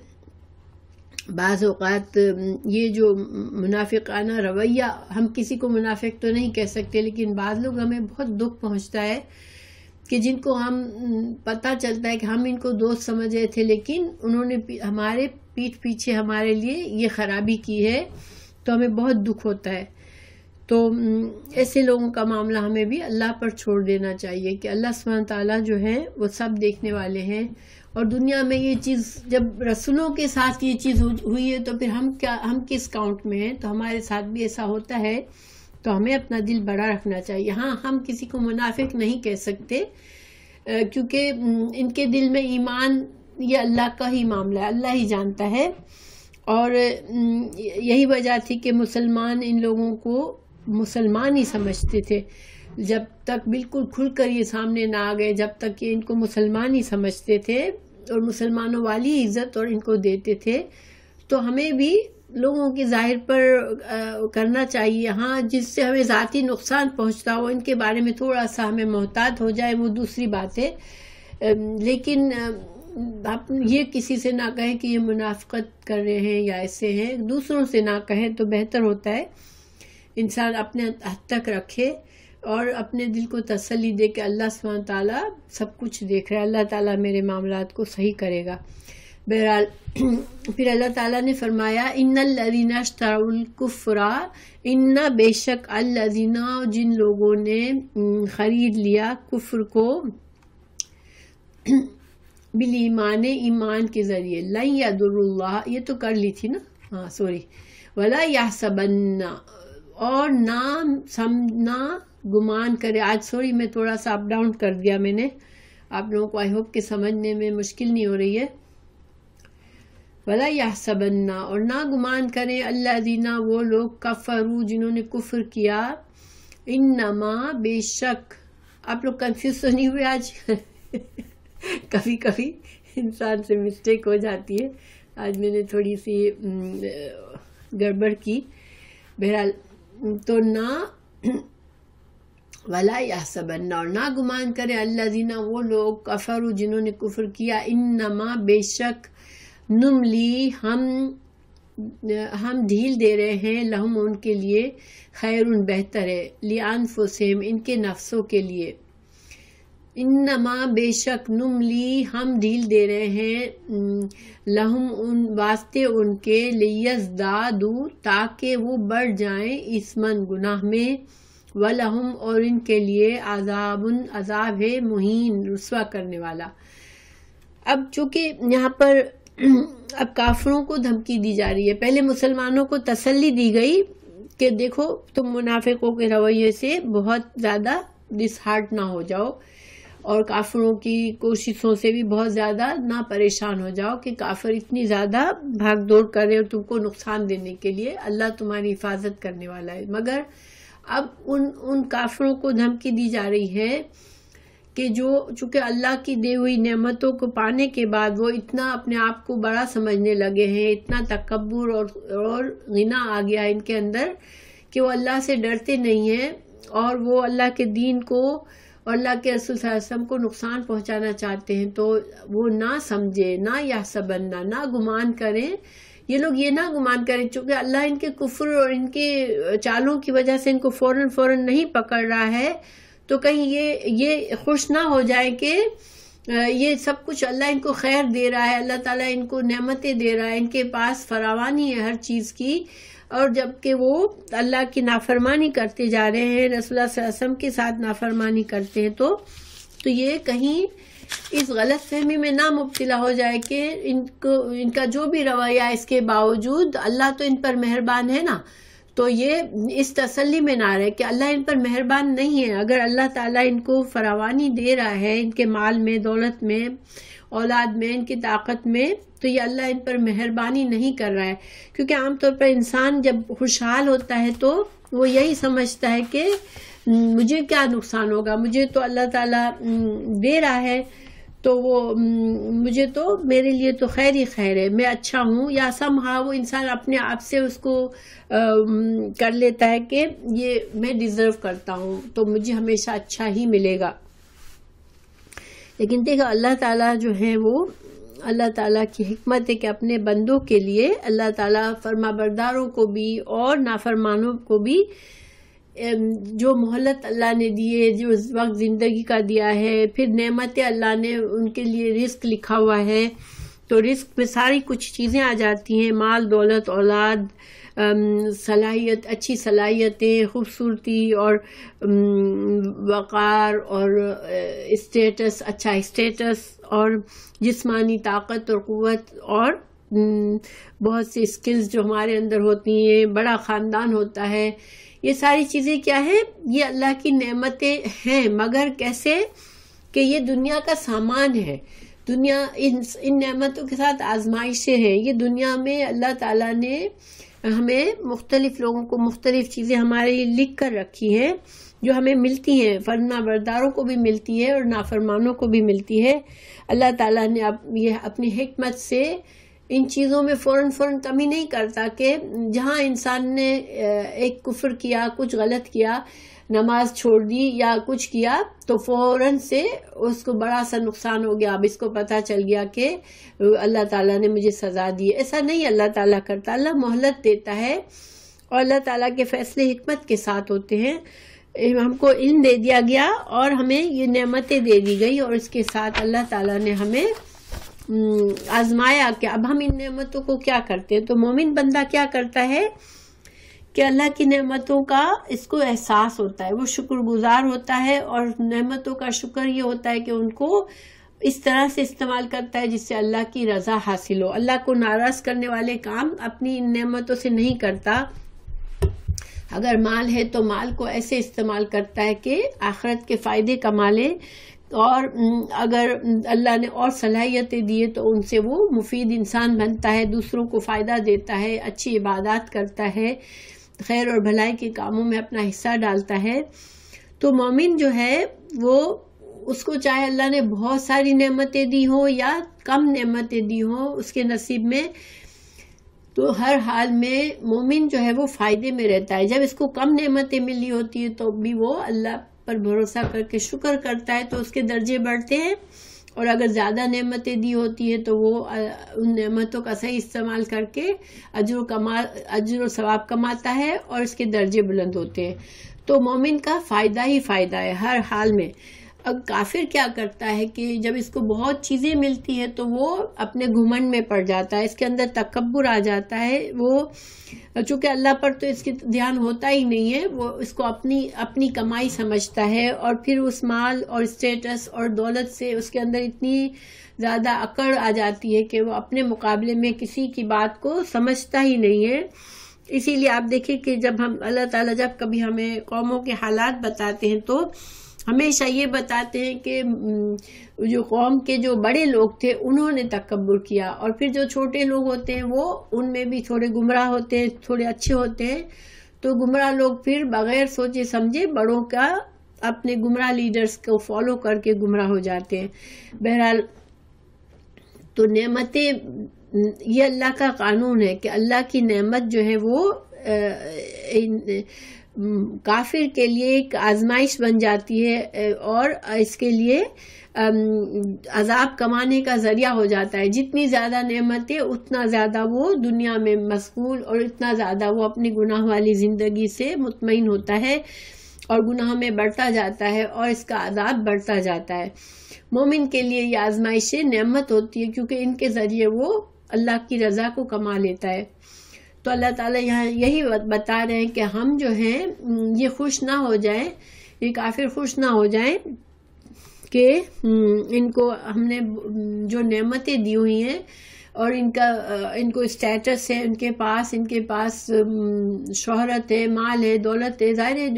بعض اوقات یہ جو منافقانہ رویہ، ہم کسی کو منافق تو نہیں کہہ سکتے، لیکن بعض لوگ ہمیں بہت دکھ پہنچتا ہے کہ جن کو ہم پتہ چلتا ہے کہ ہم ان کو دوست سمجھ رہے تھے، لیکن انہوں نے ہمارے پیٹھ پیچھے ہمارے لیے یہ خرابی کی ہے، تو ہمیں بہت دکھ ہوتا ہے. تو ایسے لوگوں کا معاملہ ہمیں بھی اللہ پر چھوڑ دینا چاہیے کہ اللہ سبحانہ تعالیٰ جو ہے وہ سب دیکھنے والے ہیں. اور دنیا میں یہ چیز جب رسولوں کے ساتھ یہ چیز ہوئی ہے، تو پھر ہم کس کاؤنٹ میں ہیں؟ تو ہمارے ساتھ بھی ایسا ہوتا ہے، تو ہمیں اپنا دل بڑا رکھنا چاہیے. ہاں، ہم کسی کو منافق نہیں کہہ سکتے، کیونکہ ان کے دل میں ایمان یہ اللہ کا ہی معاملہ ہے، اللہ ہی جانتا ہے. اور یہی وجہ تھی کہ مسلمان ان لوگوں کو مسلمان ہی سمجھتے تھے. جب تک بالکل کھل کر یہ سامنے نہ آ گئے، جب تک یہ ان کو مسلمان ہی سمجھتے تھے اور مسلمانوں والی عزت اور ان کو دیتے تھے. تو ہمیں بھی لوگوں کے ظاہر پر کرنا چاہیے. ہاں، جس سے ہمیں ذاتی نقصان پہنچتا ہو ان کے بارے میں تھوڑا سا ہمیں محتاط ہو جائے، وہ دوسری بات ہے. لیکن آپ یہ کسی سے نہ کہیں کہ یہ منافقت کر رہے ہیں یا ایسے ہیں، دوسروں سے نہ کہیں تو بہتر ہوتا ہے. انسان اپنے حد تک رکھے اور اپنے دل کو تسلی دے کہ اللہ سبحانہ تعالیٰ سب کچھ دیکھ رہا ہے، اللہ تعالیٰ میرے معاملات کو صحیح کرے گا. بہرحال پھر اللہ تعالیٰ نے فرمایا ان الذین اشتروا الکفر، ان بے شک الذین جن لوگوں نے خرید لیا کفر کو بالایمان ایمان کے ذریعے، لن یضر اللہ، یہ تو کر لی تھی نا، سوری، ولا یحسبن، اور نہ گمان کرے. آج سوری میں تھوڑا سا اپ ڈاؤن کر دیا میں نے، آپ لوگوں کو آئی ہوپ کہ سمجھنے میں مشکل نہیں ہو رہی ہے. ولا یحسبن، اور نہ گمان کریں الذین وہ لوگ کفروا جنہوں نے کفر کیا، انما بے شک. آپ لوگ کنفیوز تو نہیں ہوئے آج؟ کبھی کبھی انسان سے مسٹیک ہو جاتی ہے، آج میں نے تھوڑی سی گڑبڑ کی. بہرحال تو نہ ولا یحسبن، اور نہ گمان کرے الذین وہ لوگ کفروا جنہوں نے کفر کیا، انما بے شک نملی ہم ڈھیل دے رہے ہیں، لہم ان کے لیے، خیرن بہتر ہے، لانفسہم ان کے نفسوں کے لیے. انما بے شک نملی ہم ڈھیل دے رہے ہیں، لہم ان واسطے ان کے، لیزدادوا تاکہ وہ بڑھ جائیں، اسمن گناہ میں، ولہم اور ان کے لیے، عذاب ہے مہین رسوا کرنے والا. اب چونکہ یہاں پر اب کافروں کو دھمکی دی جا رہی ہے، پہلے مسلمانوں کو تسلی دی گئی کہ دیکھو تم منافقوں کے رویے سے بہت زیادہ ڈس ہارٹ نہ ہو جاؤ، اور کافروں کی کوششوں سے بھی بہت زیادہ نہ پریشان ہو جاؤ کہ کافر اتنی زیادہ بھاگ دوڑ کر رہے ہو تم کو نقصان دینے کے لیے. اللہ تمہاری حفاظت کرنے والا ہے. مگر اب ان کافروں کو دھمکی دی جا رہی ہے کہ جو چونکہ اللہ کی دی ہوئی نعمتوں کو پانے کے بعد وہ اتنا اپنے آپ کو بڑا سمجھنے لگے ہیں, اتنا تکبر اور غنا آ گیا ہے ان کے اندر کہ وہ اللہ سے ڈرتے نہیں ہیں, اور وہ اللہ کے دین کو اور اللہ کے رسول صلی اللہ علیہ وسلم کو نقصان پہنچانا چاہتے ہیں. تو وہ نہ سمجھے, نہ یحسبن, نہ گمان کریں, یہ لوگ یہ نہ گمان کریں چونکہ اللہ ان کے کفر اور ان کے چالوں کی وجہ سے ان کو فوراً نہیں پکڑ رہا ہے, تو کہیں یہ خوش نہ ہو جائے کہ یہ سب کچھ اللہ ان کو خیر دے رہا ہے, اللہ تعالیٰ ان کو نعمتیں دے رہا ہے, ان کے پاس فراوانی ہے ہر چیز کی, اور جبکہ وہ اللہ کی نافرمانی کرتے جا رہے ہیں, رسول اللہ صلی اللہ علیہ وسلم کے ساتھ نافرمانی کرتے ہیں, تو یہ کہیں اس غلط فہمی میں نہ مبتلا ہو جائے کہ ان کا جو بھی رویہ ہے اس کے باوجود اللہ تو ان پر مہربان ہے نا, تو یہ اس تسلی میں نہ رہے کہ اللہ ان پر مہربان نہیں ہے. اگر اللہ تعالیٰ ان کو فراوانی دے رہا ہے ان کے مال میں, دولت میں, اولاد میں, ان کی طاقت میں, تو یہ اللہ ان پر مہربانی نہیں کر رہا ہے. کیونکہ عام طور پر انسان جب خوشحال ہوتا ہے تو وہ یہی سمجھتا ہے کہ مجھے کیا نقصان ہوگا, مجھے تو اللہ تعالیٰ دے رہا ہے, تو وہ مجھے تو میرے لیے تو خیر ہی خیر ہے, میں اچھا ہوں, یا سمہا وہ انسان اپنے آپ سے اس کو کر لیتا ہے کہ یہ میں ڈیزرو کرتا ہوں تو مجھے ہمیشہ اچھا ہی ملے گا. لیکن دیکھو اللہ تعالیٰ جو ہے وہ اللہ تعالیٰ کی حکمت ہے کہ اپنے بندوں کے لیے اللہ تعالیٰ فرما برداروں کو بھی اور نافرمانوں کو بھی جو مہلت اللہ نے دیے, جو وقت زندگی کا دیا ہے, پھر نعمتیں اللہ نے ان کے لیے رزق لکھا ہوا ہے, تو رزق میں ساری کچھ چیزیں آ جاتی ہیں, مال, دولت, اولاد, صلاحیت, اچھی صلاحیتیں, خوبصورتی اور وقار اور اسٹیٹس, اچھا اسٹیٹس, اور جسمانی طاقت اور قوت, اور بہت سی اسکلز جو ہمارے اندر ہوتی ہیں, بڑا خاندان ہوتا ہے. یہ ساری چیزیں کیا ہے, یہ اللہ کی نعمتیں ہیں, مگر کیسے کہ یہ دنیا کا سامان ہے. دنیا ان نعمتوں کے ساتھ آزمائشیں ہیں. یہ دنیا میں اللہ تعالیٰ نے ہمیں مختلف لوگوں کو مختلف چیزیں ہمارے لیے لکھ کر رکھی ہیں جو ہمیں ملتی ہیں, فرما برداروں کو بھی ملتی ہے اور نافرمانوں کو بھی ملتی ہے. اللہ تعالیٰ نے یہ اپنی حکمت سے ان چیزوں میں فوراً کمی نہیں کرتا کہ جہاں انسان نے ایک کفر کیا, کچھ غلط کیا, نماز چھوڑ دی یا کچھ کیا, تو فوراً سے اس کو بڑا سا نقصان ہو گیا. اب اس کو پتہ چل گیا کہ اللہ تعالیٰ نے مجھے سزا دی. ایسا نہیں اللہ تعالیٰ کرتا, اللہ مہلت دیتا ہے اور اللہ تعالیٰ کے فیصلے حکمت کے ساتھ ہوتے ہیں. ہم کو علم دے دیا گیا اور ہمیں یہ نعمتیں دے دی گئی, اور اس کے ساتھ اللہ تعالیٰ نے ہمیں آزمایا کہ اب ہم ان نعمتوں کو کیا کرتے ہیں. تو مومن بندہ کیا کرتا ہے کہ اللہ کی نعمتوں کا اس کو احساس ہوتا ہے, وہ شکر گزار ہوتا ہے, اور نعمتوں کا شکر یہ ہوتا ہے کہ ان کو اس طرح سے استعمال کرتا ہے جس سے اللہ کی رضا حاصل ہو. اللہ کو ناراض کرنے والے کام اپنی ان نعمتوں سے نہیں کرتا. اگر مال ہے تو مال کو ایسے استعمال کرتا ہے کہ آخرت کے فائدے کما لے, اور اگر اللہ نے اور صلاحیتیں دیے تو ان سے وہ مفید انسان بنتا ہے, دوسروں کو فائدہ دیتا ہے, اچھی عبادات کرتا ہے, خیر اور بھلائی کے کاموں میں اپنا حصہ ڈالتا ہے. تو مومن جو ہے وہ اس کو چاہے اللہ نے بہت ساری نعمتیں دی ہوں یا کم نعمتیں دی ہوں اس کے نصیب میں, تو ہر حال میں مومن جو ہے وہ فائدے میں رہتا ہے. جب اس کو کم نعمتیں ملی ہوتی ہے تو بھی وہ اللہ پر بھروسہ کر کے شکر کرتا ہے تو اس کے درجے بڑھتے ہیں, اور اگر زیادہ نعمتیں دی ہوتی ہیں تو وہ ان نعمتوں کا صحیح استعمال کر کے اجر و ثواب کماتا ہے اور اس کے درجے بلند ہوتے ہیں. تو مومن کا فائدہ ہی فائدہ ہے ہر حال میں. اب کافر کیا کرتا ہے کہ جب اس کو بہت چیزیں ملتی ہیں تو وہ اپنے گھمنڈ میں پڑ جاتا ہے, اس کے اندر تکبر آ جاتا ہے. وہ چونکہ اللہ پر تو اس کی دھیان ہوتا ہی نہیں ہے, وہ اس کو اپنی کمائی سمجھتا ہے, اور پھر اس مال اور اسٹیٹس اور دولت سے اس کے اندر اتنی زیادہ اکڑ آ جاتی ہے کہ وہ اپنے مقابلے میں کسی کی بات کو سمجھتا ہی نہیں ہے. اسی لیے آپ دیکھیں کہ جب ہم اللہ تعالیٰ جب کبھی ہمیں قوموں کے حالات بتاتے ہیں تو ہمیشہ یہ بتاتے ہیں کہ جو قوم کے جو بڑے لوگ تھے انہوں نے تکبر کیا، اور پھر جو چھوٹے لوگ ہوتے ہیں وہ ان میں بھی تھوڑے گمراہ ہوتے ہیں، تھوڑے اچھے ہوتے ہیں، تو گمراہ لوگ پھر بغیر سوچے سمجھے بڑوں کا اپنے گمراہ لیڈرز کو فالو کر کے گمراہ ہو جاتے ہیں۔ بہرحال تو نعمتیں، یہ اللہ کا قانون ہے کہ اللہ کی نعمت جو ہے وہ کافر کے لیے ایک آزمائش بن جاتی ہے، اور اس کے لیے عذاب کمانے کا ذریعہ ہو جاتا ہے۔ جتنی زیادہ نعمتیں اتنا زیادہ وہ دنیا میں مشغول، اور اتنا زیادہ وہ اپنی گناہ والی زندگی سے مطمئن ہوتا ہے اور گناہ میں بڑھتا جاتا ہے، اور اس کا عذاب بڑھتا جاتا ہے۔ مومن کے لیے یہ آزمائشیں نعمت ہوتی ہے، کیونکہ ان کے ذریعے وہ اللہ کی رضا کو کما لیتا ہے۔ تو اللہ تعالیٰ یہاں یہی بتا رہے ہیں کہ ہم جو ہیں یہ خوش نہ ہو جائیں، یہ کافر خوش نہ ہو جائیں کہ ان کو ہم نے جو نعمتیں دی ہوئی ہیں اور ان کو اسٹیٹس ہے، ان کے پاس شہرت ہے، مال ہے، دولت ہے، ظاہر ہے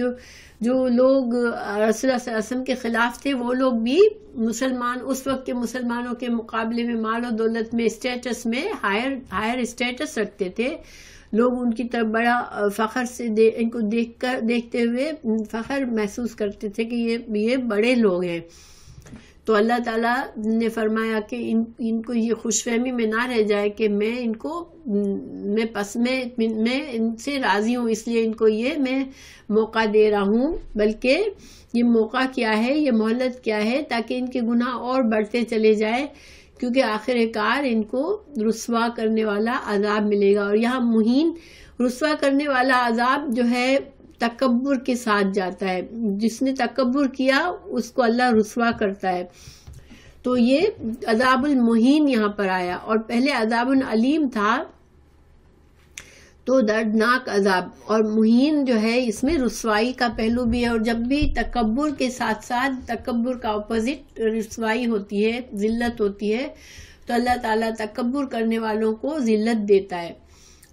جو لوگ رسول اللہ صلی اللہ علیہ وسلم کے خلاف تھے وہ لوگ بھی مسلمان اس وقت کے مسلمانوں کے مقابلے میں مال و دولت میں اسٹیٹس میں ہائر اسٹیٹس رکھتے تھے۔ لوگ ان کی طرف بڑا فخر سے ان کو دیکھتے ہوئے فخر محسوس کرتے تھے کہ یہ بڑے لوگ ہیں۔ تو اللہ تعالیٰ نے فرمایا کہ ان کو یہ خوش فہمی میں نہ رہ جائے کہ میں ان سے راضی ہوں، اس لیے ان کو یہ میں موقع دے رہا ہوں، بلکہ یہ موقع کیا ہے، یہ مہلت کیا ہے، تاکہ ان کے گناہ اور بڑھتے چلے جائے، کیونکہ آخر کار ان کو رسوا کرنے والا عذاب ملے گا۔ اور یہاں مہین رسوا کرنے والا عذاب جو ہے تکبر کے ساتھ جاتا ہے، جس نے تکبر کیا اس کو اللہ رسوا کرتا ہے۔ تو یہ عذاب المہین یہاں پر آیا، اور پہلے عذاب العلیم تھا تو دردناک عذاب، اور مہین جو ہے اس میں رسوائی کا پہلو بھی ہے۔ اور جب بھی تکبر کے ساتھ ساتھ تکبر کا اپوزٹ رسوائی ہوتی ہے، ذلت ہوتی ہے، تو اللہ تعالیٰ تکبر کرنے والوں کو ذلت دیتا ہے۔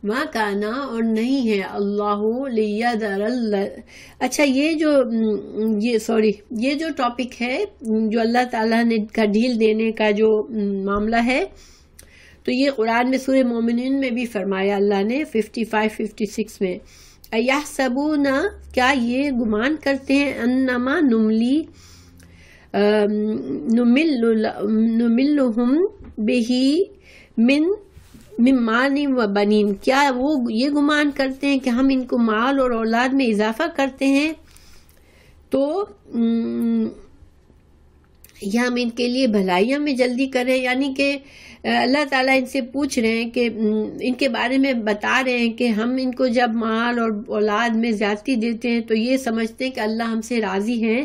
مَا کَانَ، اور نہیں ہے اللہ لِيَذَرَ اچھا یہ جو ٹاپک ہے، جو اللہ تعالیٰ نے کا ڈھیل دینے کا جو معاملہ ہے، تو یہ قرآن میں سورہ مومنین میں بھی فرمایا اللہ نے 55-56 میں، اَيَحْسَبُونَ، کیا یہ گمان کرتے ہیں، اَنَّمَا نُمِلُّهُمْ بِهِ مِن مال و بنین، کیا وہ یہ گمان کرتے ہیں کہ ہم ان کو مال اور اولاد میں اضافہ کرتے ہیں، تو یا ہم ان کے لیے بھلائیاں میں جلدی کریں، یعنی کہ اللہ تعالیٰ ان سے پوچھ رہے ہیں کہ ان کے بارے میں بتا رہے ہیں کہ ہم ان کو جب مال اور اولاد میں زیادتی دیتے ہیں تو یہ سمجھتے ہیں کہ اللہ ہم سے راضی ہیں۔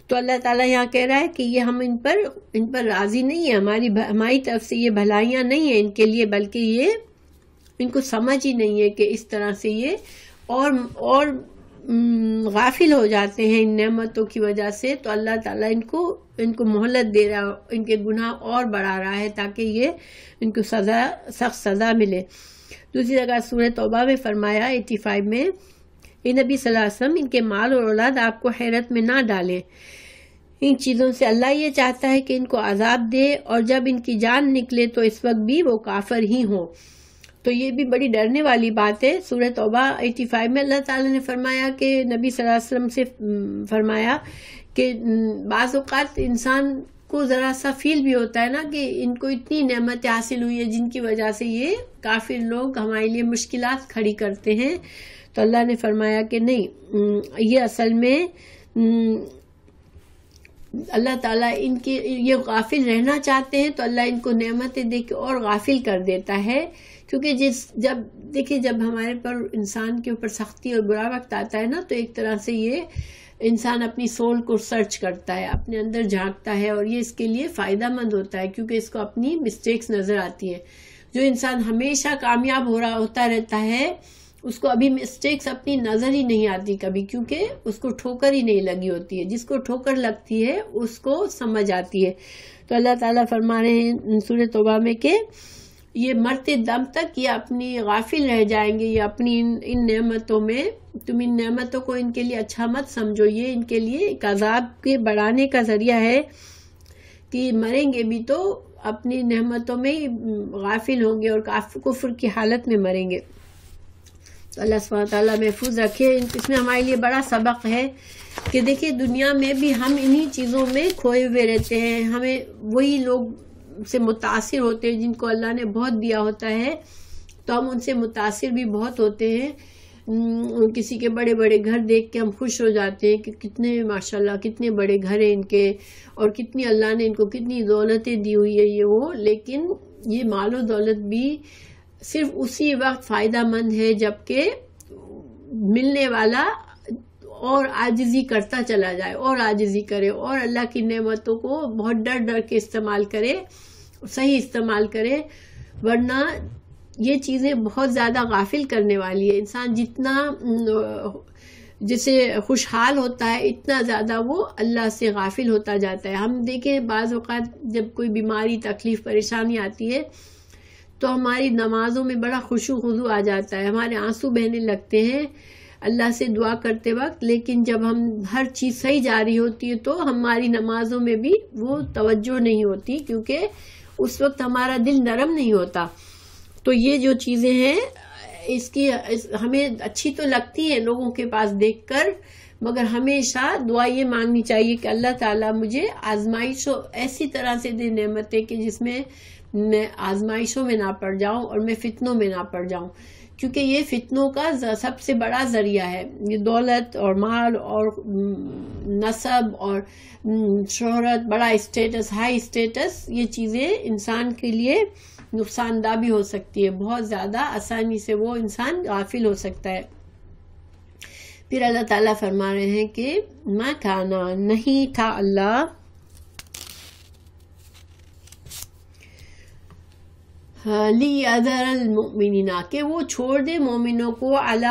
تو اللہ تعالیٰ یہاں کہہ رہا ہے کہ یہ ہم ان پر راضی نہیں ہیں، ہماری طرف سے یہ بھلائیاں نہیں ہیں ان کے لیے، بلکہ یہ ان کو سمجھ ہی نہیں ہے کہ اس طرح سے یہ اور غافل ہو جاتے ہیں ان نعمتوں کی وجہ سے۔ تو اللہ تعالیٰ ان کو مہلت دے رہا ہے، ان کے گناہ اور بڑھا رہا ہے تاکہ یہ ان کو سخت سزا ملے۔ دوسری جگہ سورہ توبہ میں فرمایا 85 میں، اے نبی صلی اللہ علیہ وسلم، ان کے مال اور اولاد آپ کو حیرت میں نہ ڈالیں، ان چیزوں سے اللہ یہ چاہتا ہے کہ ان کو عذاب دے، اور جب ان کی جان نکلے تو اس وقت بھی وہ کافر ہی ہوں۔ تو یہ بھی بڑی ڈرنے والی بات ہے۔ سورہ توبہ 85 میں اللہ تعالیٰ نے فرمایا کہ نبی صلی اللہ علیہ وسلم سے فرمایا کہ بعض اوقات انسان کو ذرا سا فیل بھی ہوتا ہے نا کہ ان کو اتنی نعمتیں حاصل ہوئی ہیں جن کی وجہ سے یہ کافر لوگ ہمارے لیے مشکلات کھڑی کرتے ہیں۔ تو اللہ نے فرمایا کہ نہیں، یہ اصل میں اللہ تعالیٰ ان کے یہ غافل رہنا چاہتے ہیں، تو اللہ ان کو نعمتیں دے کے اور غافل کر دیتا ہے، کیونکہ جب ہمارے پر انسان کے اوپر سختی اور برا وقت آتا ہے نا، تو ایک طرح سے یہ انسان اپنی سول کو سرچ کرتا ہے، اپنے اندر جھانکتا ہے، اور یہ اس کے لیے فائدہ مند ہوتا ہے کیونکہ اس کو اپنی مسٹیکس نظر آتی ہیں۔ جو انسان ہمیشہ کامیاب ہوتا رہتا ہے، اس کو ابھی مسٹیکس اپنی نظر ہی نہیں آتی کبھی، کیونکہ اس کو ٹھوکر ہی نہیں لگی ہوتی ہے۔ جس کو ٹھوکر لگتی ہے اس کو سمجھ آتی ہے۔ تو اللہ تعالیٰ فرما رہے ہیں سورہ توبہ میں کہ یہ مرتے دم تک یہ اپنی غافل رہ جائیں گے، یہ اپنی ان نعمتوں میں. تم ان نعمتوں کو ان کے لیے اچھا مت سمجھو، یہ ان کے لیے ایک عذاب کے بڑھانے کا ذریعہ ہے کہ مریں گے بھی تو اپنی نعمتوں میں غافل ہوں گے اور کفر کی حالت میں مریں گے. تو اللہ سبحانہ تعالیٰ محفوظ رکھے. اس میں ہمارے لیے بڑا سبق ہے کہ دیکھیں دنیا میں بھی ہم انہی چیزوں میں کھوئے ہوئے رہتے ہیں. ہمیں وہی لوگ سے متاثر ہوتے ہیں جن کو اللہ نے بہت دیا ہوتا ہے، تو ہم ان سے متاثر بھی بہت ہوتے ہیں. کسی کے بڑے بڑے گھر دیکھ کے ہم خوش ہو جاتے ہیں کہ کتنے ماشاءاللہ کتنے بڑے گھر ہیں ان کے، اور کتنی اللہ نے ان کو کتنی دولتیں دی ہوئی ہے یہ وہ. لیکن یہ مال و دولت بھی صرف اسی وقت فائدہ مند ہے جبکہ ملنے والا اور عاجزی کرتا چلا جائے، اور عاجزی کرے، اور اللہ کی نعمتوں کو بہت ڈر ڈر کے استعمال کرے، صحیح استعمال کرے. ورنہ یہ چیزیں بہت زیادہ غافل کرنے والی ہے. انسان جتنا جسے خوشحال ہوتا ہے اتنا زیادہ وہ اللہ سے غافل ہوتا جاتا ہے. ہم دیکھیں بعض اوقات جب کوئی بیماری، تکلیف، پریشانی آتی ہے تو ہماری نمازوں میں بڑا خشوع خضوع آ جاتا ہے، ہمارے آنسو بہنے لگتے ہیں اللہ سے دعا کرتے وقت. لیکن جب ہم ہر چیز صحیح جا رہی ہوتی ہے تو ہماری نمازوں میں بھی وہ توجہ نہیں ہوتی، کیونکہ اس وقت ہمارا دل نرم نہیں ہوتا. تو یہ جو چیزیں ہیں اس کی ہمیں اچھی تو لگتی ہیں لوگوں کے پاس دیکھ کر، مگر ہمیشہ دعا یہ مانگنی چاہیے کہ اللہ تعالیٰ مجھے آزمائشوں ایسی طرح سے دے نعمتیں کہ جس میں میں آزمائشوں میں نہ پڑ جاؤں اور میں فتنوں میں نہ پڑ جاؤں. کیونکہ یہ فتنوں کا سب سے بڑا ذریعہ ہے. یہ دولت اور مال اور نسب اور شہرت، بڑا اسٹیٹس، ہائی اسٹیٹس، یہ چیزیں انسان کے لیے نقصان دہ بھی ہو سکتی ہے. بہت زیادہ آسانی سے وہ انسان غافل ہو سکتا ہے. پھر اللہ تعالیٰ فرما رہے ہیں کہ ما کانا، نہیں تھا اللہ، لیذر المؤمنین، کہ وہ چھوڑ دے مومنوں کو، علی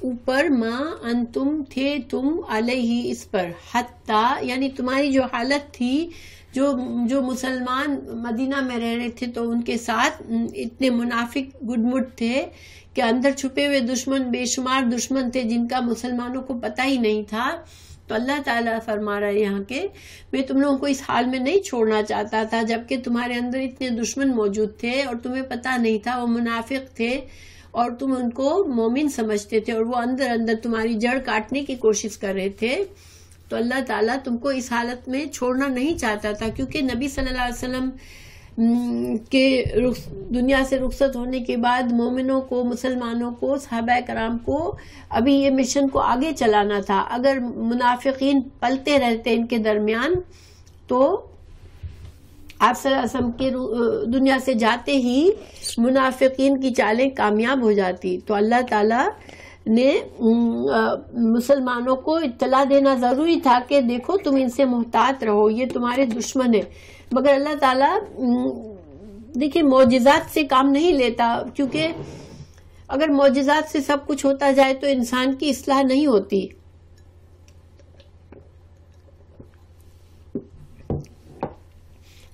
اوپر، ما انتم تھے تم، علیہ اس پر، حتی یعنی تمہاری جو حالت تھی، جو مسلمان مدینہ میں رہ رہے تھے تو ان کے ساتھ اتنے منافق گڈ مڈ تھے کہ اندر چھپے ہوئے دشمن، بے شمار دشمن تھے جن کا مسلمانوں کو پتہ ہی نہیں تھا. تو اللہ تعالیٰ فرما رہا ہے یہاں کہ میں تم لوگوں کو اس حال میں نہیں چھوڑنا چاہتا تھا جبکہ تمہارے اندر اتنے دشمن موجود تھے اور تمہیں پتہ نہیں تھا، وہ منافق تھے اور تم ان کو مومن سمجھتے تھے اور وہ اندر اندر تمہاری جڑ کاٹنے کی کوشش کر رہے تھے. تو اللہ تعالیٰ تم کو اس حالت میں چھوڑنا نہیں چاہتا تھا، کیونکہ نبی صلی اللہ علیہ وسلم کے دنیا سے رخصت ہونے کے بعد مومنوں کو، مسلمانوں کو، صحابہ کرام کو ابھی یہ مشن کو آگے چلانا تھا. اگر منافقین پلتے رہتے ان کے درمیان تو آپ صلی اللہ علیہ وسلم کے دنیا سے جاتے ہی منافقین کی چالیں کامیاب ہو جاتی. تو اللہ تعالیٰ نے مسلمانوں کو اطلاع دینا ضروری تھا کہ دیکھو تم ان سے محتاط رہو، یہ تمہارے دشمن ہیں. مگر اللہ تعالیٰ دیکھیں معجزات سے کام نہیں لیتا، کیونکہ اگر معجزات سے سب کچھ ہوتا جائے تو انسان کی اصلاح نہیں ہوتی.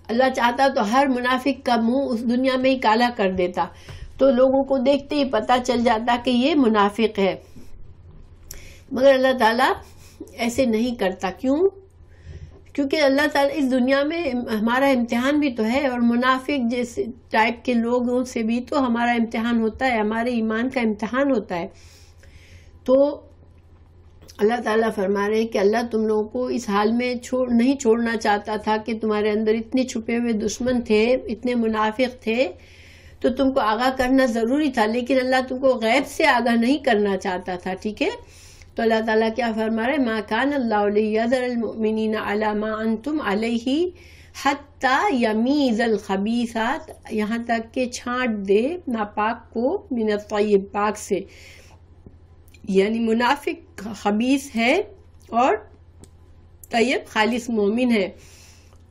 اللہ چاہتا تو ہر منافق کا منہ اس دنیا میں ہی کالا کر دیتا، تو لوگوں کو دیکھتے ہی پتہ چل جاتا کہ یہ منافق ہے. مگر اللہ تعالیٰ ایسے نہیں کرتا. کیوں؟ کیونکہ اللہ تعالیٰ اس دنیا میں ہمارا امتحان بھی تو ہے، اور منافق جیسے ٹائپ کے لوگوں سے بھی تو ہمارا امتحان ہوتا ہے، ہمارے ایمان کا امتحان ہوتا ہے. تو اللہ تعالیٰ فرما رہے ہیں کہ اللہ تم لوگوں کو اس حال میں نہیں چھوڑنا چاہتا تھا کہ تمہارے اندر اتنے چھپے ہوئے دشمن تھے، اتنے منافق تھے، تو تم کو آگاہ کرنا ضروری تھا. لیکن اللہ تم کو غیب سے آگاہ نہیں کرنا چاہتا تھا. ٹھیک ہے؟ تو اللہ تعالیٰ کیا فرما رہے ہیں؟ ما کان اللہ لیذر المؤمنین علی ما انتم علیہ حتی یمیز الخبیثات، یہاں تک کہ چھانٹ دے ناپاک کو من الطیب، پاک سے. یعنی منافق خبیث ہے اور طیب خالص مومن ہے.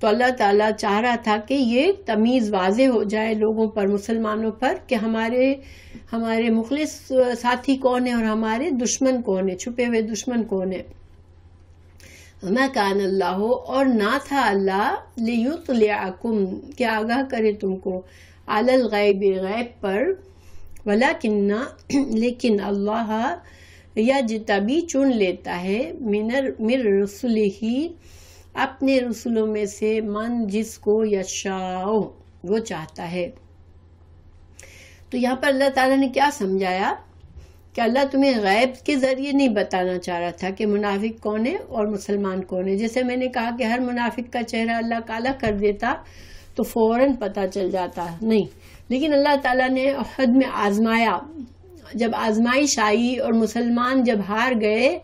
تو اللہ تعالیٰ چاہ رہا تھا کہ یہ تمیز واضح ہو جائے لوگوں پر، مسلمانوں پر، کہ ہمارے مخلص ساتھی کون ہیں اور ہمارے دشمن کون ہیں، چھپے ہوئے دشمن کون ہیں. وَمَا كَانَ اللَّهُ، اور نہ تھا اللہ، لِيُطْلِعَكُمْ، کہ آگاہ کرے تم کو، علی الغیب غیب پر، ولیکن لیکن اللہ یجتبی چن لیتا ہے من رسلہ اپنے رسولوں میں سے من جس کو یشاء وہ چاہتا ہے۔ تو یہاں پر اللہ تعالیٰ نے کیا سمجھایا کہ اللہ تمہیں غیب کے ذریعے نہیں بتانا چاہ رہا تھا کہ منافق کون ہے اور مسلمان کون ہے۔ جیسے میں نے کہا کہ ہر منافق کا چہرہ اللہ کالا کر دیتا تو فوراً پتہ چل جاتا، نہیں، لیکن اللہ تعالیٰ نے احد میں آزمایا، جب آزمائش آئی اور مسلمان جب ہار گئے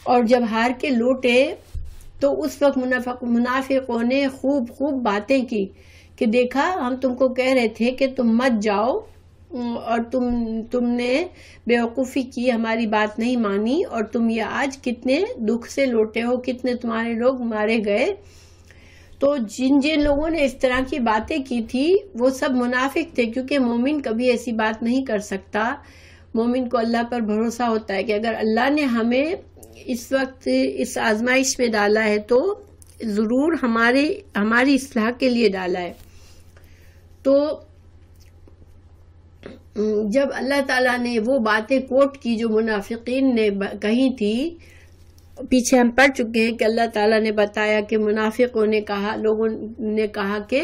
اور جب ہار کے لوٹے تو اس وقت منافقوں نے خوب باتیں کی کہ دیکھا ہم تم کو کہہ رہے تھے کہ تم مت جاؤ اور تم نے بیوقوفی کی، ہماری بات نہیں مانی، اور تم یہ آج کتنے دکھ سے لوٹے ہو، کتنے تمہارے لوگ مارے گئے۔ تو جن لوگوں نے اس طرح کی باتیں کی تھی وہ سب منافق تھے، کیونکہ مومن کبھی ایسی بات نہیں کر سکتا۔ مومن کو اللہ پر بھروسہ ہوتا ہے کہ اگر اللہ نے ہمیں اس وقت اس آزمائش میں ڈالا ہے تو ضرور ہماری اصلاح کے لیے ڈالا ہے۔ تو جب اللہ تعالیٰ نے وہ باتیں کوٹ کی جو منافقین نے کہی تھی، پیچھے ہم پڑھ چکے ہیں کہ اللہ تعالیٰ نے بتایا کہ منافقوں نے کہا، لوگوں نے کہا کہ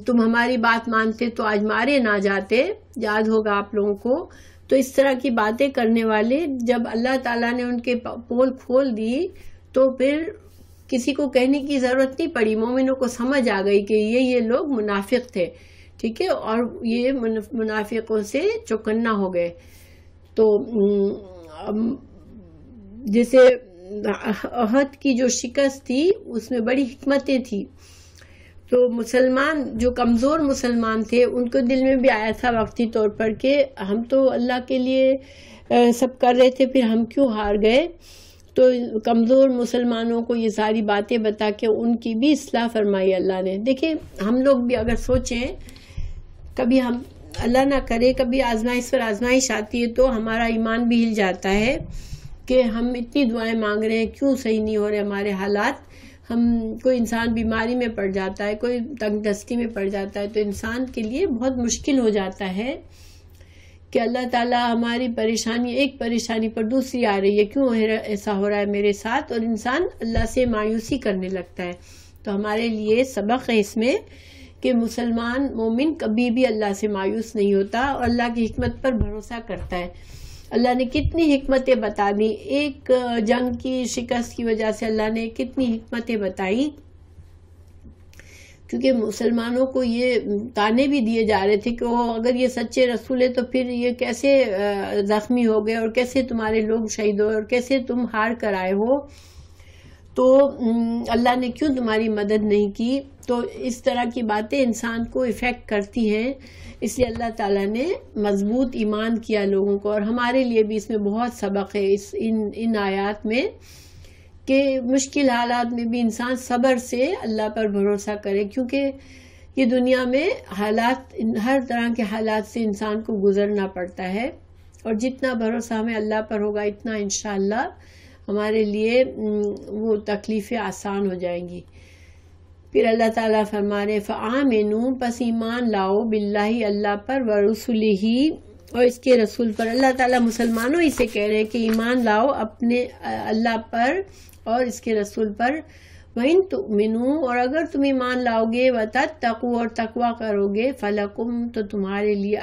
تم ہماری بات مانتے تو آج مارے نہ جاتے، یاد ہوگا آپ لوگوں کو۔ تو اس طرح کی باتیں کرنے والے جب اللہ تعالیٰ نے ان کے پول کھول دی تو پھر کسی کو کہنے کی ضرورت نہیں پڑی، مومنوں کو سمجھ آ گئی کہ یہ لوگ منافق تھے، ٹھیک ہے، اور یہ منافقوں سے چوکنا ہو گئے۔ تو جیسے احد کی جو شکست تھی اس میں بڑی حکمتیں تھی، تو مسلمان جو کمزور مسلمان تھے ان کو دل میں بھی آیا تھا وقتی طور پر کہ ہم تو اللہ کے لیے سب کر رہے تھے، پھر ہم کیوں ہار گئے۔ تو کمزور مسلمانوں کو یہ ساری باتیں بتا کے ان کی بھی اصلاح فرمائی اللہ نے۔ دیکھیں ہم لوگ بھی اگر سوچیں، کبھی ہم اللہ نہ کرے کبھی آزمائش پر آزمائش آتی ہے تو ہمارا ایمان بھی ہل جاتا ہے کہ ہم اتنی دعائیں مانگ رہے ہیں، کیوں صحیح نہیں ہو رہے ہمارے حالات۔ کوئی انسان بیماری میں پڑ جاتا ہے، کوئی تنگ دستی میں پڑ جاتا ہے تو انسان کے لیے بہت مشکل ہو جاتا ہے کہ اللہ تعالیٰ ہماری پریشانی، ایک پریشانی پر دوسری آ رہی ہے، کیوں ایسا ہو رہا ہے میرے ساتھ، اور انسان اللہ سے مایوسی کرنے لگتا ہے۔ تو ہمارے لیے سبق ہے اس میں کہ مسلمان مومن کبھی بھی اللہ سے مایوس نہیں ہوتا اور اللہ کی حکمت پر بھروسہ کرتا ہے۔ اللہ نے کتنی حکمتیں بتا دی، ایک جنگ کی شکست کی وجہ سے اللہ نے کتنی حکمتیں بتائی، کیونکہ مسلمانوں کو یہ تانے بھی دیے جا رہے تھے کہ وہ اگر یہ سچے رسول ہے تو پھر یہ کیسے زخمی ہو گئے اور کیسے تمہارے لوگ شہید ہوئے اور کیسے تم ہار کر آئے ہو، تو اللہ نے کیوں تمہاری مدد نہیں کی۔ تو اس طرح کی باتیں انسان کو افیکٹ کرتی ہیں، اس لیے اللہ تعالیٰ نے مضبوط ایمان کیا لوگوں کو، اور ہمارے لیے بھی اس میں بہت سبق ہے ان آیات میں کہ مشکل حالات میں بھی انسان صبر سے اللہ پر بھروسہ کرے، کیونکہ یہ دنیا میں حالات، ہر طرح کے حالات سے انسان کو گزرنا پڑتا ہے، اور جتنا بھروسہ ہمیں اللہ پر ہوگا اتنا انشاءاللہ ہمارے لیے وہ تکلیفیں آسان ہو جائیں گی۔ پھر اللہ تعالیٰ فرما رہے فآمنوا پس ایمان لاؤ باللہ اللہ پر ورسلہ اور اس کے رسول پر۔ اللہ تعالیٰ مسلمانوں ہی سے کہہ رہے کہ ایمان لاؤ اپنے اللہ پر اور اس کے رسول پر۔ وَإِن تُؤْمِنُوا اور اگر تم ایمان لاؤ گے وَتَتَّقُوا اور تقوی کرو گے فَلَكُمْ تو تمہارے لیے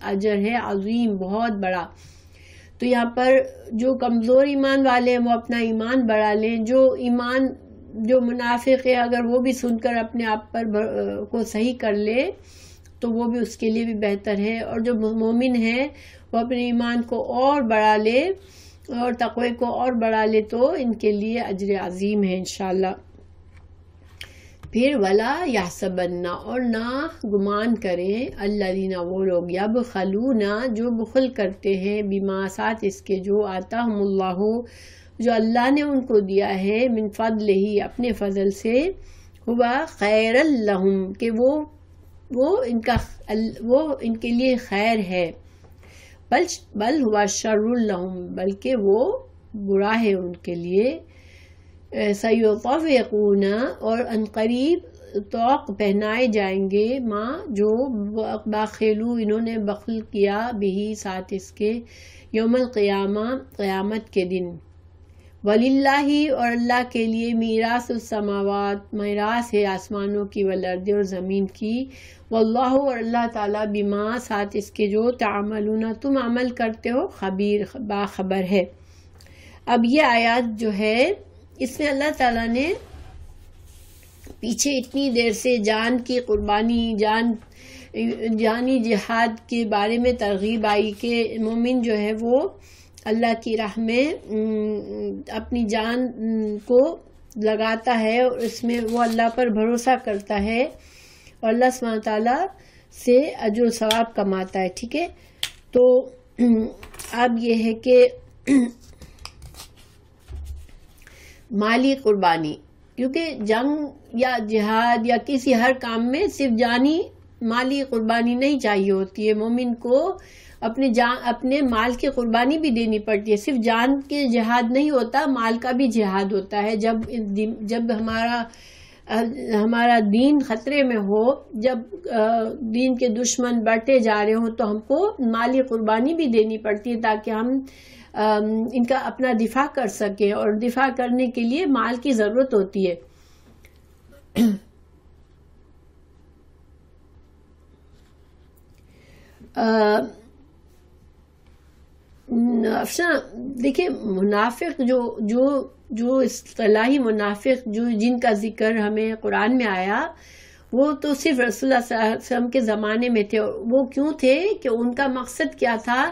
اجر ہے عظیم، بہت بڑا۔ تو یہاں پر جو کمزور ایمان والے ہیں وہ اپنا ایمان بڑھا لیں، جو منافق ہے اگر وہ بھی سن کر اپنے آپ پر کو صحیح کر لے تو وہ بھی اس کے لیے بھی بہتر ہے، اور جو مومن ہے وہ اپنے ایمان کو اور بڑھا لے اور تقوی کو اور بڑھا لے تو ان کے لیے اجر عظیم ہے انشاءاللہ۔ پھر ولا یحسبن اور نہ گمان کریں الذین وہ لوگ یبخلون جو بخل کرتے ہیں بما ساتھ اس کے جو آتاہم اللہ جو اللہ نے ان کو دیا ہے من فضلہ اپنے فضل سے، ہوا خیر لہم کہ وہ ان کے لیے خیر ہے، بل ہوا شر لہم بلکہ وہ برا ہے ان کے لیے، سیطوقون اور عنقریب توق پہنائے جائیں گے ماں جو باخلو انہوں نے بخل کیا بھی ساتھ اس کے یوم القیامہ قیامت کے دن. وللہ اور اللہ کے لیے میراث السماوات میراث ہے آسمانوں کی والارض اور زمین کی. واللہ اور اللہ تعالیٰ بما ساتھ اس کے جو تعملون تم عمل کرتے ہو خبیر باخبر ہے. اب یہ آیات جو ہے اس میں اللہ تعالیٰ نے پیچھے اتنی دیر سے جان کی قربانی جانی جہاد کے بارے میں ترغیب آئی کہ مومن جو ہے وہ اللہ کی راہ میں اپنی جان کو لگاتا ہے اور اس میں وہ اللہ پر بھروسہ کرتا ہے اور اللہ سبحانہ تعالیٰ سے اجر و ثواب کماتا ہے. ٹھیک ہے، تو اب یہ ہے کہ مالی قربانی، کیونکہ جنگ یا جہاد یا کسی ہر کام میں صرف جانی مالی قربانی نہیں چاہیے ہوتی ہے. مومن کو اپنے مال کی قربانی بھی دینی پڑتی ہے. صرف جان کے جہاد نہیں ہوتا، مال کا بھی جہاد ہوتا ہے. جب ہمارا دین خطرے میں ہو، جب دین کے دشمن بڑھتے جا رہے ہوں تو ہم کو مالی قربانی بھی دینی پڑتی ہے تاکہ ہم ان کا اپنا دفاع کر سکیں، اور دفاع کرنے کے لیے مال کی ضرورت ہوتی ہے. دیکھیں منافق جو اصطلاحی منافق جن کا ذکر ہمیں قرآن میں آیا وہ تو صرف رسول اللہ صلی اللہ علیہ وسلم کے زمانے میں تھے. وہ کیوں تھے کہ ان کا مقصد کیا تھا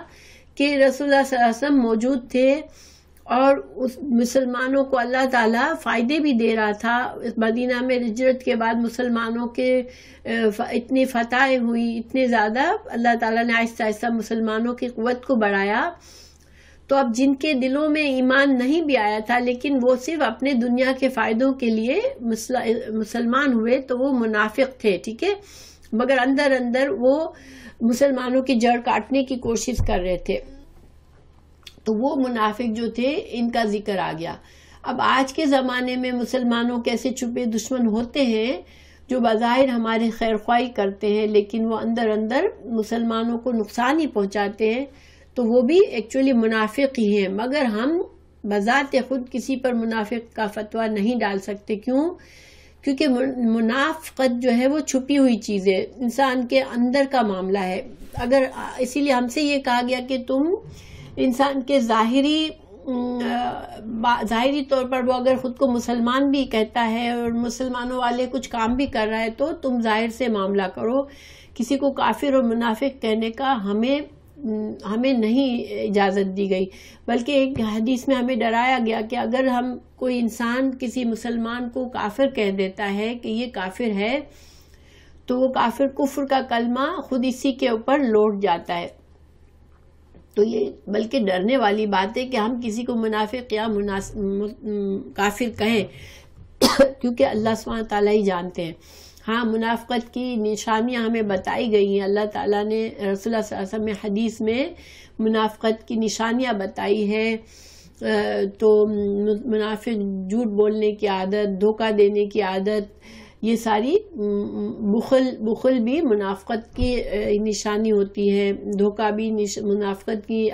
کہ رسول اللہ صلی اللہ علیہ وسلم موجود تھے اور اس مسلمانوں کو اللہ تعالیٰ فائدے بھی دے رہا تھا. مدینہ میں ہجرت کے بعد مسلمانوں کے اتنی فتحیں ہوئی، اتنے زیادہ اللہ تعالیٰ نے آہستہ آہستہ مسلمانوں کی قوت کو بڑھایا. تو اب جن کے دلوں میں ایمان نہیں بھی آیا تھا لیکن وہ صرف اپنے دنیا کے فائدوں کے لیے مسلمان ہوئے تو وہ منافق تھے. ٹھیک ہے، مگر اندر اندر وہ مسلمانوں کی جڑ کاٹنے کی کوشش کر رہے تھے. تو وہ منافق جو تھے ان کا ذکر آ گیا. اب آج کے زمانے میں مسلمانوں کے ایسے چھپے دشمن ہوتے ہیں جو بظاہر ہمارے خیر خواہی کرتے ہیں لیکن وہ اندر اندر مسلمانوں کو نقصان ہی پہنچاتے ہیں. تو وہ بھی ایکچولی منافق ہی ہیں، مگر ہم بذات خود کسی پر منافق کا فتویٰ نہیں ڈال سکتے. کیونکہ منافقت جو ہے وہ چھپی ہوئی چیز ہے، انسان کے اندر کا معاملہ ہے. اسی لیے ہم سے یہ کہا گیا کہ تم انسان کے ظاہری طور پر وہ اگر خود کو مسلمان بھی کہتا ہے اور مسلمانوں والے کچھ کام بھی کر رہا ہے تو تم ظاہر سے معاملہ کرو. کسی کو کافر اور منافق کہنے کا ہمیں نہیں اجازت دی گئی، بلکہ ایک حدیث میں ہمیں ڈرایا گیا کہ اگر ہم کوئی انسان کسی مسلمان کو کافر کہہ دیتا ہے کہ یہ کافر ہے تو وہ کافر کفر کا کلمہ خود اسی کے اوپر لوٹ جاتا ہے. تو یہ بلکہ ڈرنے والی بات ہے کہ ہم کسی کو منافق یا کافر کہیں کیونکہ اللہ سبحانہ تعالیٰ ہی جانتے ہیں. ہاں، منافقت کی نشانیاں ہمیں بتائی گئی ہیں. اللہ تعالیٰ نے رسول اللہ صلی اللہ علیہ وسلم حدیث میں منافقت کی نشانیاں بتائی ہیں. تو منافق جھوٹ بولنے کی عادت، دھوکہ دینے کی عادت، یہ ساری بخل بھی منافقت کی نشانی ہوتی ہے. دھوکہ بھی منافقت کی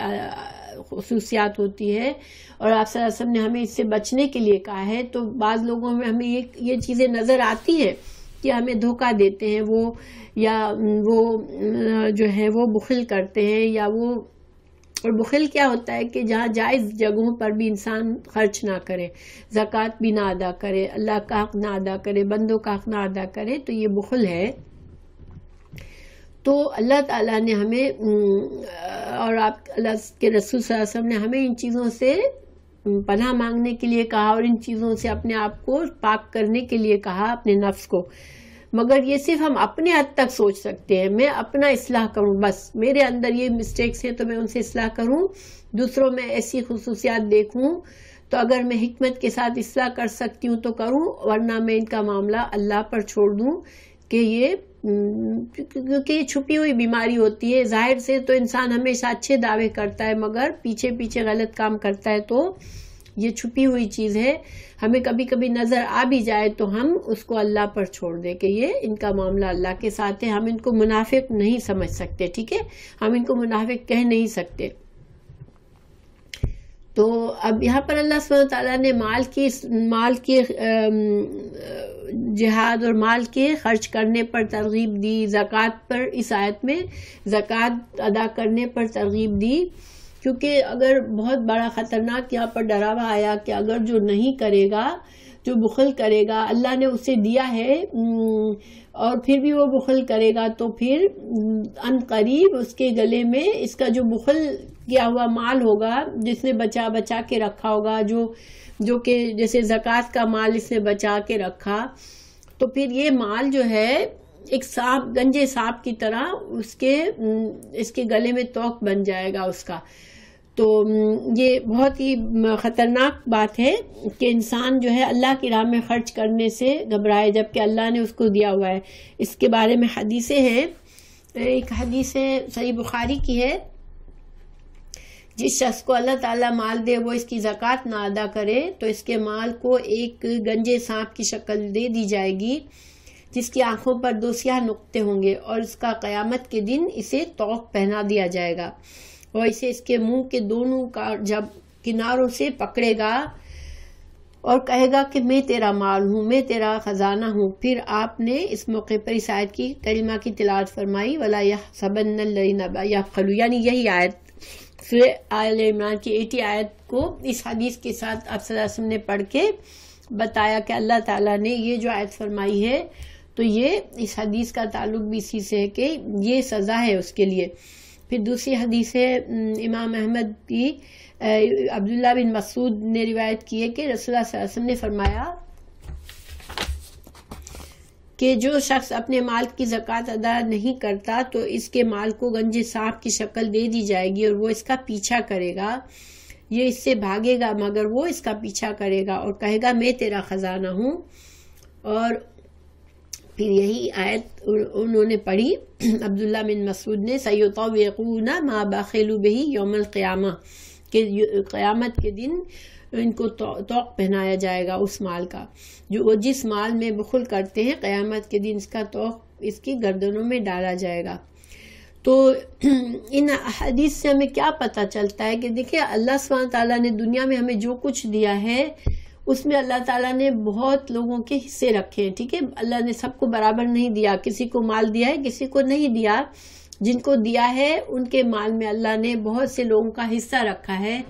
خصوصیات ہوتی ہے، اور آپ صلی اللہ علیہ وسلم نے ہمیں اس سے بچنے کے لیے کہا ہے. تو بعض لوگوں میں ہمیں یہ چیزیں نظر آتی ہیں کہ ہمیں دھوکہ دیتے ہیں وہ جو ہے وہ بخل کرتے ہیں، یا وہ، اور بخل کیا ہوتا ہے کہ جہاں جائز جگہوں پر بھی انسان خرچ نہ کرے، زکوٰۃ بھی نہ ادا کرے، اللہ کا حق نہ ادا کرے، بندوں کا حق نہ ادا کرے، تو یہ بخل ہے. تو اللہ تعالیٰ نے ہمیں اور اللہ کے رسول صلی اللہ علیہ وسلم نے ہمیں ان چیزوں سے پناہ مانگنے کے لیے کہا اور ان چیزوں سے اپنے آپ کو پاک کرنے کے لیے کہا، اپنے نفس کو. مگر یہ صرف ہم اپنے حد تک سوچ سکتے ہیں. میں اپنا اصلاح کروں، بس میرے اندر یہ مسٹیکس ہیں تو میں ان سے اصلاح کروں. دوسروں میں ایسی خصوصیات دیکھوں تو اگر میں حکمت کے ساتھ اصلاح کر سکتی ہوں تو کروں، ورنہ میں ان کا معاملہ اللہ پر چھوڑ دوں. کہ کیونکہ یہ چھپی ہوئی بیماری ہوتی ہے. ظاہر سے تو انسان ہمیشہ اچھے دعوے کرتا ہے مگر پیچھے غلط کام کرتا ہے. تو یہ چھپی ہوئی چیز ہے، ہمیں کبھی کبھی نظر آ بھی جائے تو ہم اس کو اللہ پر چھوڑ دیں کہ یہ ان کا معاملہ اللہ کے ساتھ ہے. ہم ان کو منافق نہیں سمجھ سکتے، ٹھیک ہے، ہم ان کو منافق کہہ نہیں سکتے. تو اب یہاں پر اللہ سبحانہ وتعالیٰ نے مال کی جہاد اور مال کے خرچ کرنے پر ترغیب دی، زکوٰۃ پر اس آیت میں زکوٰۃ ادا کرنے پر ترغیب دی، کیونکہ اگر بہت بڑا خطرناک یہاں پر ڈراوا آیا کہ اگر جو نہیں کرے گا، جو بخل کرے گا، اللہ نے اسے دیا ہے اور پھر بھی وہ بخل کرے گا تو پھر ان قریب اس کے گلے میں اس کا جو بخل کیا ہوا مال ہوگا، جس نے بچا کے رکھا ہوگا، جو کہ جیسے زکوٰۃ کا مال اس نے بچا کے رکھا، تو پھر یہ مال جو ہے ایک سانپ، گنجے سانپ کی طرح اس کے گلے میں توق بن جائے گا اس کا. تو یہ بہت ہی خطرناک بات ہے کہ انسان جو ہے اللہ کی راہ میں خرچ کرنے سے گھبرائے جبکہ اللہ نے اس کو دیا ہوا ہے. اس کے بارے میں حدیثیں ہیں. ایک حدیث صحیح بخاری کی ہے، جس شخص کو اللہ تعالیٰ مال دے وہ اس کی زکوٰۃ نہ ادا کرے تو اس کے مال کو ایک گنجے سانپ کی شکل دے دی جائے گی جس کی آنکھوں پر 2 سیاہ نقطے ہوں گے، اور اس کا قیامت کے دن اسے طوق پہنا دیا جائے گا اور اسے اس کے منہ کے دونوں جب کناروں سے پکڑے گا اور کہے گا کہ میں تیرا مال ہوں، میں تیرا خزانہ ہوں. پھر آپ نے اس موقع پر اس آیت کی کلمہ کی تلاوت فرمائی، وَلَا يَحْسَبَنَّ الَّذِينَ يَبْخَلُونَ، یعنی یہی آیت سورہ آل عمران کی 80 آیت کو اس حدیث کے ساتھ آپ صلی اللہ علیہ وسلم نے پڑھ کے بتایا کہ اللہ تعالیٰ نے یہ جو آیت فرمائی ہے تو یہ اس حدیث کا تعلق بھی اسی سے ہے کہ یہ سزا ہے اس کے لیے. پھر دوسری حدیث ہے امام احمد کی، عبداللہ بن مسعود نے روایت کی ہے کہ رسول اللہ صلی اللہ علیہ وسلم نے فرمایا کہ جو شخص اپنے مال کی زکوٰۃ ادا نہیں کرتا تو اس کے مال کو گنجے سانپ کی شکل دے دی جائے گی اور وہ اس کا پیچھا کرے گا. یہ اس سے بھاگے گا مگر وہ اس کا پیچھا کرے گا اور کہے گا میں تیرا خزانہ ہوں. اور پھر یہی آیت انہوں نے پڑھی عبداللہ بن مسعود نے، سَيُطَوِّقُونَ مَا بَخِلُوا بِهِ يَوْمَ الْقِيَامَةِ، کہ قیامت کے دن ان کو طوق پہنایا جائے گا اس مال کا، جو وہ جس مال میں بخل کرتے ہیں قیامت کے دن اس کا طوق اس کی گردنوں میں ڈالا جائے گا. تو ان حدیث سے ہمیں کیا پتہ چلتا ہے کہ دیکھیں اللہ سبحانہ تعالیٰ نے دنیا میں ہمیں جو کچھ دیا ہے اس میں اللہ تعالیٰ نے بہت لوگوں کے حصے رکھے ہیں، ٹھیک ہے، اللہ نے سب کو برابر نہیں دیا، کسی کو مال دیا ہے کسی کو نہیں دیا. جن کو دیا ہے ان کے مال میں اللہ نے بہت سے لوگوں کا حصہ رکھا ہے،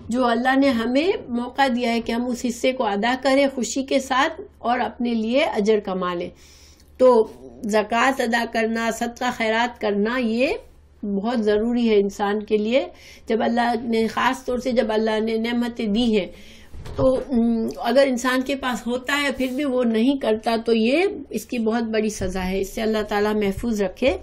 جو اللہ نے ہمیں موقع دیا ہے کہ ہم اس حصے کو ادا کریں خوشی کے ساتھ اور اپنے لیے اجر کما لیں. تو زکوٰۃ ادا کرنا، صدقہ خیرات کرنا یہ بہت ضروری ہے انسان کے لیے. جب اللہ نے خاص طور سے جب اللہ نے نعمتیں دی ہیں تو اگر انسان کے پاس ہوتا ہے پھر بھی وہ نہیں کرتا تو یہ اس کی بہت بڑی سزا ہے. اس سے اللہ تعالیٰ محفوظ رکھے.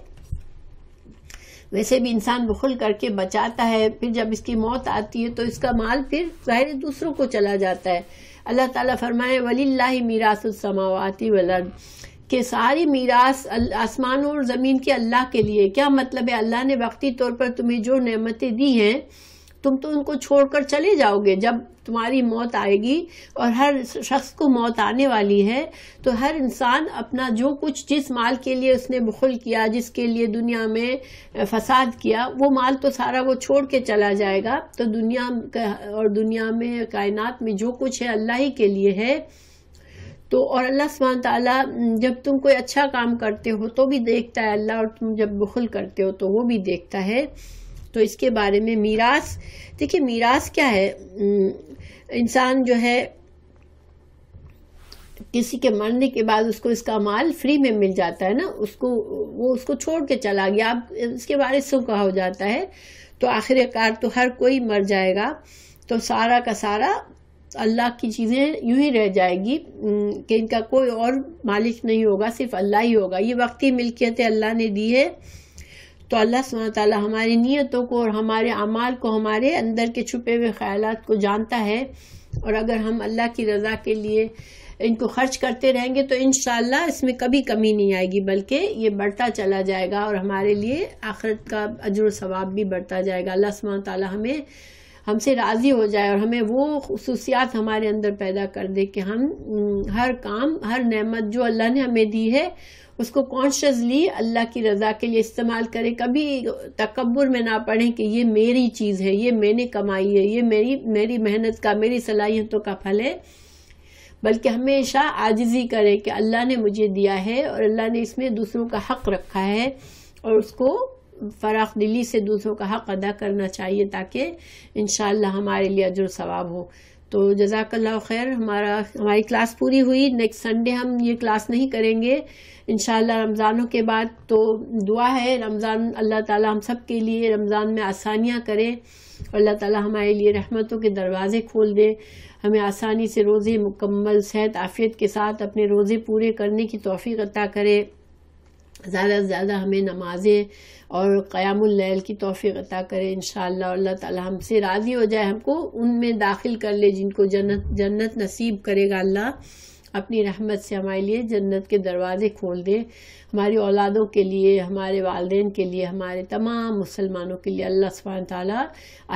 ویسے بھی انسان بخل کر کے بچاتا ہے، پھر جب اس کی موت آتی ہے تو اس کا مال پھر ظاہر دوسروں کو چلا جاتا ہے. اللہ تعالیٰ فرمائے وَلِلَّهِ مِيرَاثُ السَّمَاوَاتِ وَالْأَرْضِ، کہ ساری میراث آسمانوں اور زمین کے اللہ کے لیے. کیا مطلب ہے؟ اللہ نے وقتی طور پر تمہیں جو نعمتیں دی ہیں تم تو ان کو چھوڑ کر چلے جاؤ گے. جب تمہاری موت آئے گی اور ہر شخص کو موت آنے والی ہے تو ہر انسان اپنا جو کچھ جس مال کے لیے اس نے بخل کیا، جس کے لیے دنیا میں فساد کیا، وہ مال تو سارا وہ چھوڑ کے چلا جائے گا. تو دنیا میں کائنات میں جو کچھ ہے اللہ ہی کے لیے ہے. تو اور اللہ سبحانہ تعالیٰ جب تم کوئی اچھا کام کرتے ہو تو بھی دیکھتا ہے اللہ، اور تم جب بخل کرتے ہو تو وہ بھی دیکھتا ہے. تو اس کے بارے میں میراث، دیکھیں میراث کیا ہے؟ انسان جو ہے کسی کے مرنے کے بعد اس کو اس کا مال فری میں مل جاتا ہے نا، وہ اس کو چھوڑ کے چلا گیا، اب اس کے بارے سے کہا ہو جاتا ہے. تو آخر کار تو ہر کوئی مر جائے گا، تو سارا کا سارا اللہ کی چیزیں یوں ہی رہ جائے گی کہ ان کا کوئی اور مالک نہیں ہوگا، صرف اللہ ہی ہوگا. یہ وقتی ملکیتیں اللہ نے دی ہے. تو اللہ سبحانہ تعالیٰ ہماری نیتوں کو اور ہمارے اعمال کو، ہمارے اندر کے چھپے ہوئے خیالات کو جانتا ہے، اور اگر ہم اللہ کی رضا کے لیے ان کو خرچ کرتے رہیں گے تو انشاءاللہ اس میں کبھی کمی نہیں آئے گی، بلکہ یہ بڑھتا چلا جائے گا اور ہمارے لیے آخرت کا اجر و ثواب بھی بڑھتا جائے گا. اللہ سبحانہ تعالیٰ ہمیں ہم سے راضی ہو جائے اور ہمیں وہ خصوصیات ہمارے اندر پیدا کر دے کہ ہم ہر کام، ہر نعمت جو اللہ نے ہمیں دی ہے اس کو کانشیسلی اللہ کی رضا کے لیے استعمال کریں. کبھی تکبر میں نہ پڑھیں کہ یہ میری چیز ہے، یہ میں نے کمائی ہے، یہ میری محنت کا، میری صلاحیتوں کا پھل ہے، بلکہ ہمیشہ عاجزی کرے کہ اللہ نے مجھے دیا ہے اور اللہ نے اس میں دوسروں کا حق رکھا ہے اور اس کو فراخ دلی سے دوسروں کا حق ادا کرنا چاہیے تاکہ انشاءاللہ ہمارے لیے اجر و ثواب ہو. تو جزاک اللہ خیر. ہماری کلاس پوری ہوئی. نیکسٹ سنڈے ہم یہ کلاس نہیں کریں گے انشاءاللہ رمضانوں کے بعد. تو دعا ہے رمضان اللہ تعالی ہم سب کے لیے رمضان میں آسانیاں کرے اور اللہ تعالی ہمارے لیے رحمتوں کے دروازے کھول دے، ہمیں آسانی سے روزے مکمل صحت عافیت کے ساتھ اپنے روزے پورے کرنے کی توفیق عطا کرے، زیادہ سے زیادہ ہمیں نمازیں اور قیام اللیل کی توفیق عطا کرے انشاءاللہ. اور اللہ تعالی ہم سے راضی ہو جائے، ہم کو ان میں داخل کر لے جن کو جنت نصیب کرے گا. اللہ اپنی رحمت سے ہمارے لیے جنت کے دروازے کھول دے. ہماری اولادوں کے لیے، ہمارے والدین کے لیے، ہمارے تمام مسلمانوں کے لیے اللہ سبحانہ تعالیٰ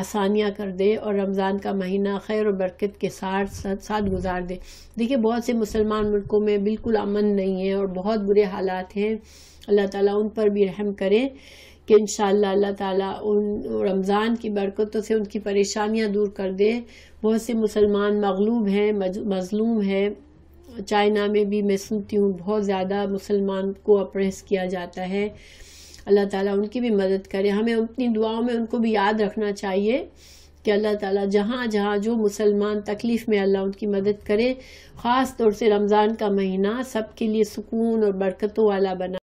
آسانیاں کر دے اور رمضان کا مہینہ خیر و برکت کے ساتھ گزار دے. دیکھیے بہت سے مسلمان ملکوں میں بالکل امن نہیں ہے اور بہت برے حالات ہیں. اللہ تعالیٰ ان پر بھی رحم کرے کہ انشاءاللہ اللہ تعالیٰ ان رمضان کی برکتوں سے ان کی پریشانیاں دور کر دے. بہت سے مسلمان مغلوب ہیں، مظلوم ہیں. چائنا میں بھی میں سنتی ہوں بہت زیادہ مسلمان کو اپریس کیا جاتا ہے. اللہ تعالیٰ ان کی بھی مدد کرے. ہمیں اپنی دعاؤں میں ان کو بھی یاد رکھنا چاہیے کہ اللہ تعالیٰ جہاں جہاں جو مسلمان تکلیف میں اللہ ان کی مدد کرے. خاص طور سے رمضان کا مہینہ سب کے لیے سکون اور برکتوں والا بنا.